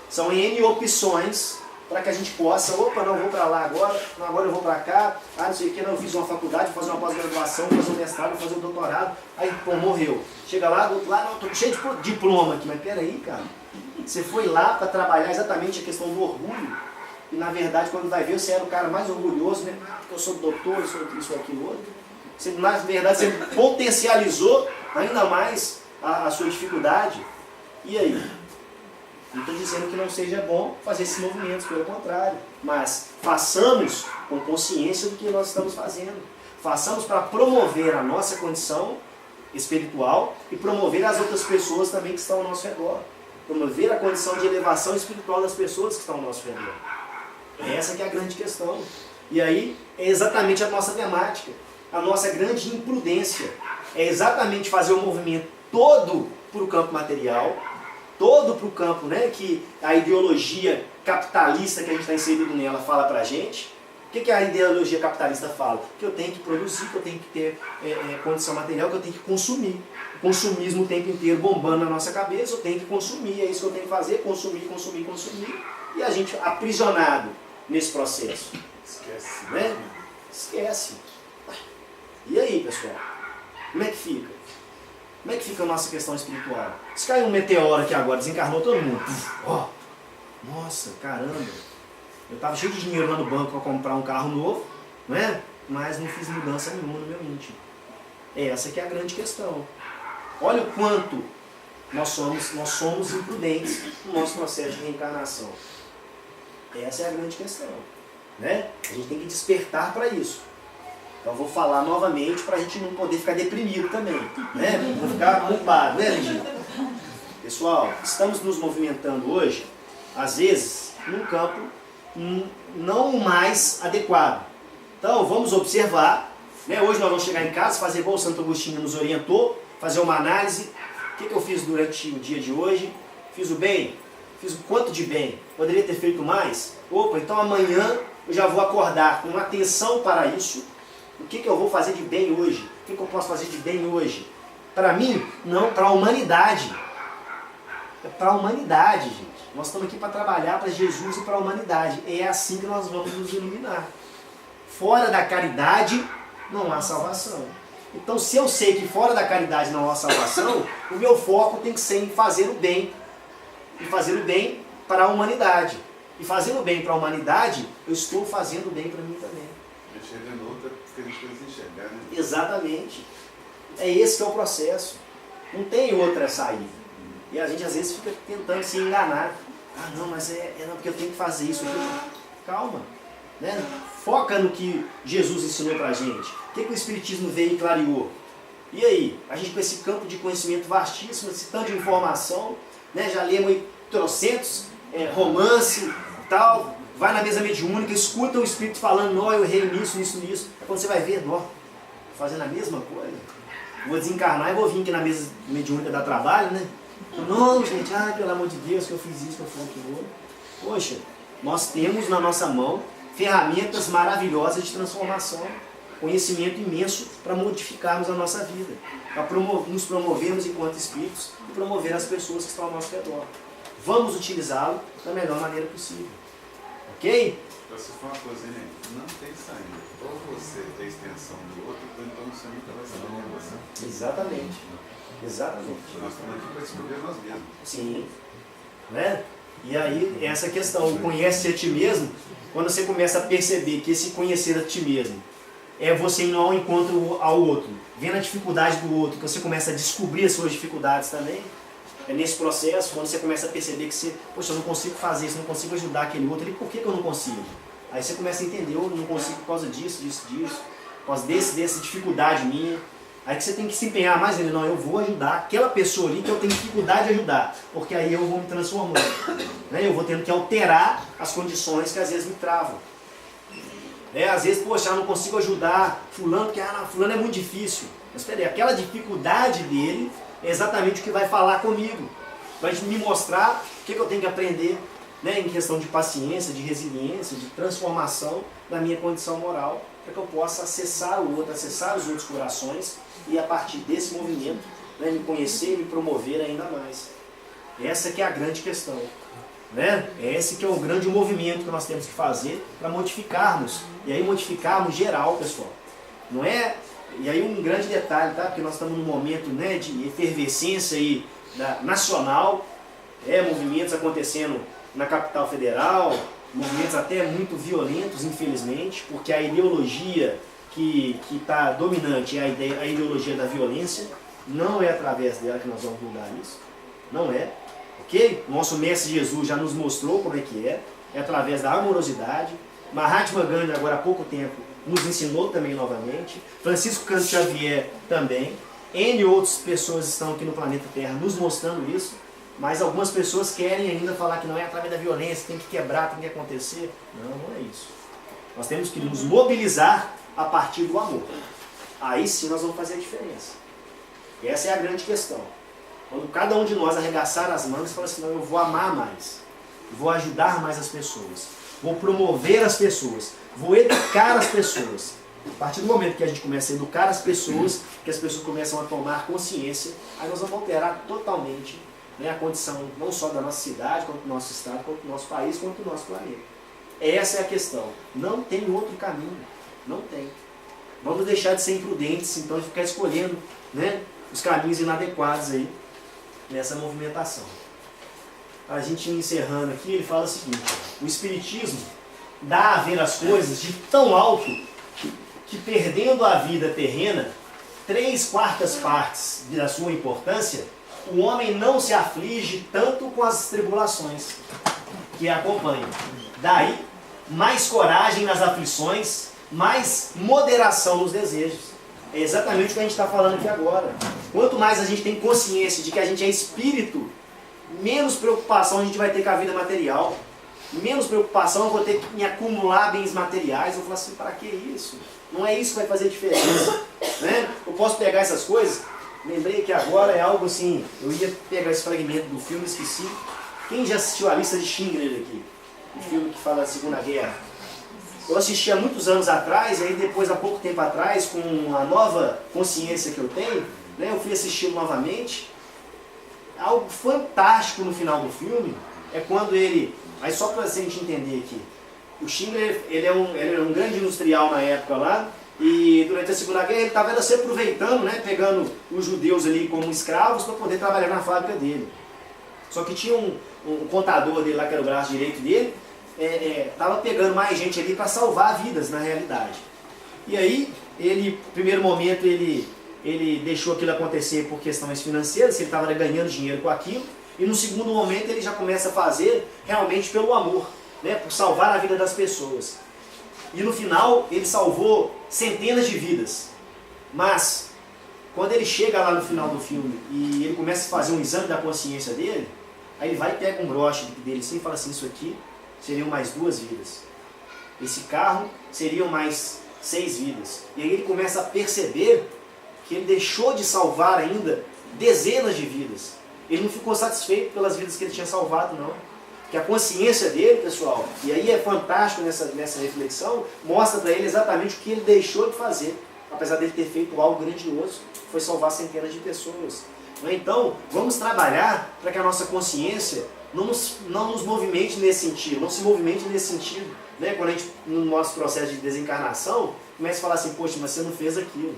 São N opções para que a gente possa, opa, não vou para lá agora, não, agora eu vou para cá, não sei o que, não, eu fiz uma faculdade, vou fazer uma pós-graduação, vou fazer um mestrado, vou fazer um doutorado, aí, pô, morreu. Chega lá, do outro lado, não, estou cheio de diploma aqui, mas peraí, cara, você foi lá para trabalhar exatamente a questão do orgulho, e na verdade, quando vai ver, você era o cara mais orgulhoso, né, porque eu sou doutor, eu sou isso ou aquilo outro. Você, na verdade, você potencializou ainda mais a sua dificuldade. E aí? Não estou dizendo que não seja bom fazer esses movimentos, pelo contrário. Mas façamos com consciência do que nós estamos fazendo. Façamos para promover a nossa condição espiritual e promover as outras pessoas também que estão ao nosso redor. Promover a condição de elevação espiritual das pessoas que estão ao nosso redor. Essa que é a grande questão. E aí é exatamente a nossa temática. A nossa grande imprudência é exatamente fazer o movimento todo para o campo material, todo para o campo, né, que a ideologia capitalista que a gente está inserido nela fala para a gente. O que a ideologia capitalista fala? Que eu tenho que produzir, que eu tenho que ter condição material, que eu tenho que consumir. O consumismo o tempo inteiro bombando na nossa cabeça, eu tenho que consumir, é isso que eu tenho que fazer, consumir. E a gente aprisionado nesse processo. Esquece. Né? Esquece. E aí, pessoal? Como é que fica? Como é que fica a nossa questão espiritual? Se caiu um meteoro aqui agora, desencarnou todo mundo. Ó, nossa, caramba. Eu estava cheio de dinheiro lá no banco para comprar um carro novo, não é? Mas não fiz mudança nenhuma no meu íntimo. Essa que é a grande questão. Olha o quanto nós somos imprudentes no nosso processo de reencarnação. Essa é a grande questão. Né? A gente tem que despertar para isso. Então eu vou falar novamente para a gente não poder ficar deprimido também. Né? Não ficar culpado, né, Lígia? Pessoal, estamos nos movimentando hoje, às vezes, num campo não mais adequado. Então vamos observar. Né? Hoje nós vamos chegar em casa, fazer igual o Santo Agostinho nos orientou, fazer uma análise. O que eu fiz durante o dia de hoje? Fiz o bem? Fiz o quanto de bem? Poderia ter feito mais? Opa, então amanhã eu já vou acordar com atenção para isso. O que eu vou fazer de bem hoje? O que eu posso fazer de bem hoje? Para mim? Não, para a humanidade. É para a humanidade, gente. Nós estamos aqui para trabalhar para Jesus e para a humanidade. É assim que nós vamos nos iluminar. Fora da caridade não há salvação. Então, se eu sei que fora da caridade não há salvação, o meu foco tem que ser em fazer o bem. E fazer o bem para a humanidade. E fazendo o bem para a humanidade, eu estou fazendo o bem para mim também. Enxergando outra que a gente precisa enxergar, né? Exatamente. É esse que é o processo. Não tem outra saída. E a gente às vezes fica tentando se enganar. Ah, não, mas não, porque eu tenho que fazer isso. Calma. Né? Foca no que Jesus ensinou pra gente. O que o Espiritismo veio e clareou? E aí? A gente com esse campo de conhecimento vastíssimo, esse tanto de informação, né? Já lemos trocentos romance e tal, vai na mesa mediúnica, escuta o Espírito falando, não, eu errei nisso. É quando você vai ver, não, fazendo a mesma coisa. Vou desencarnar e vou vir aqui na mesa mediúnica dar trabalho, né? Não, gente, pelo amor de Deus, que eu fiz isso, que eu fiz aquilo. Poxa, nós temos na nossa mão ferramentas maravilhosas de transformação, conhecimento imenso para modificarmos a nossa vida, para nos promovermos enquanto espíritos e promover as pessoas que estão ao nosso redor. Vamos utilizá-lo da melhor maneira possível. Ok? Então, se for uma coisa, né? Não tem saída. Ou você tem extensão do outro, ou então você nunca vai saber quem é você. Exatamente. Exatamente. Nós estamos aqui para descobrir nós mesmos. Sim. Né? E aí, essa questão, o conhece a ti mesmo, quando você começa a perceber que esse conhecer a ti mesmo é você indo ao encontro ao outro, vendo a dificuldade do outro, que você começa a descobrir as suas dificuldades também, é nesse processo, quando você começa a perceber que você, poxa, eu não consigo fazer isso, não consigo ajudar aquele outro, por que eu não consigo? Aí você começa a entender, eu não consigo por causa disso, por causa dessa dificuldade minha. Aí que você tem que se empenhar mais nele, não, eu vou ajudar aquela pessoa ali que eu tenho dificuldade de ajudar, porque aí eu vou me transformando, né? Eu vou tendo que alterar as condições que às vezes me travam. Às vezes, poxa, eu não consigo ajudar fulano, porque fulano é muito difícil. Mas peraí, aquela dificuldade dele é exatamente o que vai falar comigo, vai me mostrar o que eu tenho que aprender, né, em questão de paciência, de resiliência, de transformação da minha condição moral, para que eu possa acessar o outro, acessar os outros corações e a partir desse movimento, né, me conhecer e me promover ainda mais. Essa que é a grande questão. Né? Esse que é o grande movimento que nós temos que fazer para modificarmos. E aí modificarmos geral, pessoal. Não é... E aí um grande detalhe, tá? Porque nós estamos num momento, né, de efervescência aí nacional, movimentos acontecendo na capital federal, movimentos até muito violentos, infelizmente, porque a ideologia que está dominante é a ideologia da violência. Não é através dela que nós vamos mudar isso. Não é. Ok? Nosso Mestre Jesus já nos mostrou como é que é através da amorosidade. Mahatma Gandhi, agora há pouco tempo, nos ensinou também novamente. Francisco Cândido Xavier também. N outras pessoas estão aqui no planeta Terra nos mostrando isso. Mas algumas pessoas querem ainda falar que não é através da violência, tem que quebrar, tem que acontecer. Não, não é isso. Nós temos que nos mobilizar a partir do amor. Aí sim nós vamos fazer a diferença. Essa é a grande questão. Quando cada um de nós arregaçar as mãos e falar assim, não, eu vou amar mais, vou ajudar mais as pessoas, vou promover as pessoas, vou educar as pessoas. A partir do momento que a gente começa a educar as pessoas, que as pessoas começam a tomar consciência, aí nós vamos alterar totalmente, né, a condição não só da nossa cidade, quanto do nosso estado, quanto do nosso país, quanto do nosso planeta. Essa é a questão. Não tem outro caminho. Não tem. Vamos deixar de ser imprudentes, então, e ficar escolhendo, né, os caminhos inadequados aí nessa movimentação. A gente encerrando aqui, ele fala o seguinte: o Espiritismo dá a ver as coisas de tão alto que perdendo a vida terrena 3/4 partes da sua importância, o homem não se aflige tanto com as tribulações que acompanham. Daí, mais coragem nas aflições, mais moderação nos desejos. É exatamente o que a gente está falando aqui agora. Quanto mais a gente tem consciência de que a gente é espírito, menos preocupação a gente vai ter com a vida material. Menos preocupação eu vou ter em acumular bens materiais. Eu vou falar assim, para que isso? Não é isso que vai fazer diferença. Né? Eu posso pegar essas coisas, lembrei que agora é algo assim, eu ia pegar esse fragmento do filme, esqueci. Quem já assistiu a Lista de Schindler aqui? O filme que fala da Segunda Guerra. Eu assisti há muitos anos atrás, e aí depois, há pouco tempo atrás, com a nova consciência que eu tenho, né, eu fui assisti-lo novamente. Algo fantástico no final do filme é quando ele, mas só para a gente entender aqui, o Schindler ele era um grande industrial na época lá, e durante a Segunda Guerra ele estava se aproveitando, né, pegando os judeus ali como escravos para poder trabalhar na fábrica dele. Só que tinha um contador dele lá, que era o braço direito dele, estava pegando mais gente ali para salvar vidas na realidade. E aí, no primeiro momento, ele deixou aquilo acontecer por questões financeiras, ele estava ganhando dinheiro com aquilo, e no segundo momento ele já começa a fazer realmente pelo amor, né, por salvar a vida das pessoas. E no final ele salvou centenas de vidas. Mas, quando ele chega lá no final do filme e ele começa a fazer um exame da consciência dele, aí ele vai e pega um broche dele assim e fala assim, isso aqui seriam mais 2 vidas. Esse carro seriam mais 6 vidas. E aí ele começa a perceber que ele deixou de salvar ainda dezenas de vidas. Ele não ficou satisfeito pelas vidas que ele tinha salvado, não. Que a consciência dele, pessoal, e aí é fantástico nessa reflexão, mostra para ele exatamente o que ele deixou de fazer. Apesar dele ter feito algo grandioso, foi salvar centenas de pessoas. Então, vamos trabalhar para que a nossa consciência não nos movimente nesse sentido, não se movimente nesse sentido. Né? Quando a gente, no nosso processo de desencarnação, começa a falar assim, poxa, mas você não fez aquilo.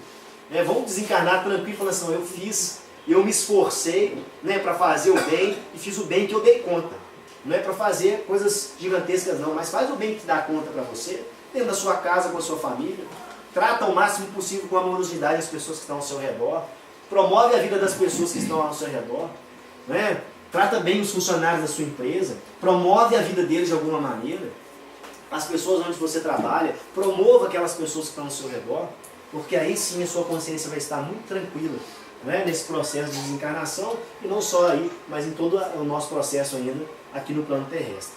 Vamos desencarnar tranquilo e falar assim, eu fiz, eu me esforcei, né, para fazer o bem e fiz o bem que eu dei conta. Não é para fazer coisas gigantescas não, mas faz o bem que dá conta para você, dentro da sua casa, com a sua família. Trata o máximo possível com amorosidade as pessoas que estão ao seu redor. Promove a vida das pessoas que estão ao seu redor. Né? Trata bem os funcionários da sua empresa. Promove a vida deles de alguma maneira. As pessoas onde você trabalha. Promova aquelas pessoas que estão ao seu redor. Porque aí sim a sua consciência vai estar muito tranquila. Né? Nesse processo de desencarnação. E não só aí, mas em todo o nosso processo ainda aqui no plano terrestre.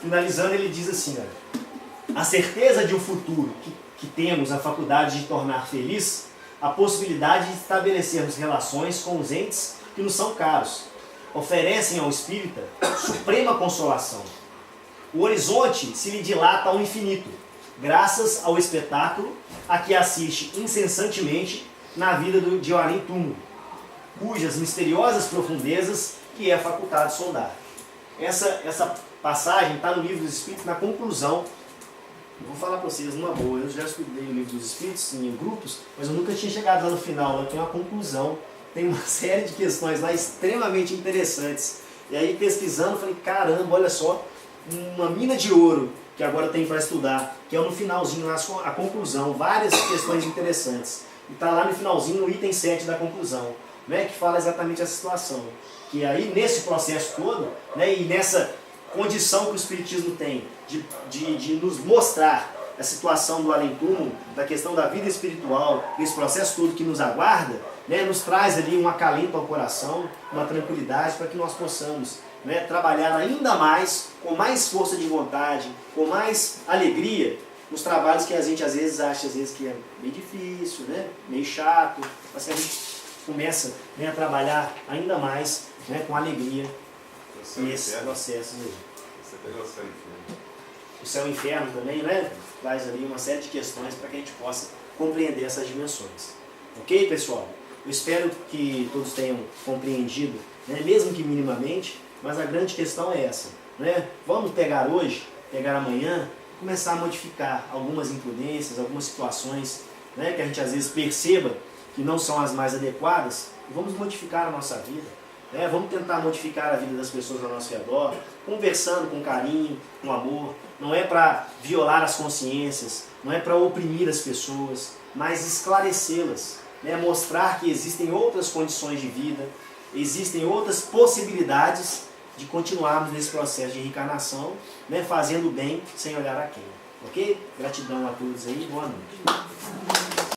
Finalizando, ele diz assim, olha, a certeza de um futuro que temos a faculdade de tornar feliz, a possibilidade de estabelecermos relações com os entes que nos são caros, oferecem ao espírita suprema consolação. O horizonte se lhe dilata ao infinito, graças ao espetáculo a que assiste incessantemente na vida de além-túmulo, cujas misteriosas profundezas que é facultade sondar. Essa passagem está no Livro dos Espíritos, na conclusão. Eu vou falar para vocês numa boa, eu já estudei o Livro dos Espíritos em grupos, mas eu nunca tinha chegado lá no final, lá tem uma conclusão, tem uma série de questões lá extremamente interessantes. E aí pesquisando, falei, caramba, olha só, uma mina de ouro que agora tem para estudar, que é no finalzinho, lá, a conclusão, várias questões interessantes. E está lá no finalzinho, no item 7 da conclusão, né, que fala exatamente essa situação. Que aí, nesse processo todo, né, e nessa condição que o Espiritismo tem de nos mostrar a situação do além-túmulo, da questão da vida espiritual, esse processo todo que nos aguarda, né, nos traz ali um acalento ao coração, uma tranquilidade para que nós possamos, né, trabalhar ainda mais, com mais força de vontade, com mais alegria, nos trabalhos que a gente às vezes acha que é meio difícil, né, meio chato, mas que a gente começa, né, a trabalhar ainda mais, né, com alegria nesses processos aí. Você pegou o céu e inferno. O céu e o inferno também, né? Traz ali uma série de questões para que a gente possa compreender essas dimensões. Ok, pessoal? Eu espero que todos tenham compreendido, né, mesmo que minimamente, mas a grande questão é essa. Né? Vamos pegar hoje, pegar amanhã, começar a modificar algumas imprudências, algumas situações, né, que a gente às vezes perceba que não são as mais adequadas, e vamos modificar a nossa vida. Né? Vamos tentar modificar a vida das pessoas ao nosso redor, conversando com carinho, com amor. Não é para violar as consciências, não é para oprimir as pessoas, mas esclarecê-las, né? Mostrar que existem outras condições de vida, existem outras possibilidades de continuarmos nesse processo de reencarnação, né? Fazendo bem sem olhar a quem. Ok? Gratidão a todos aí, boa noite.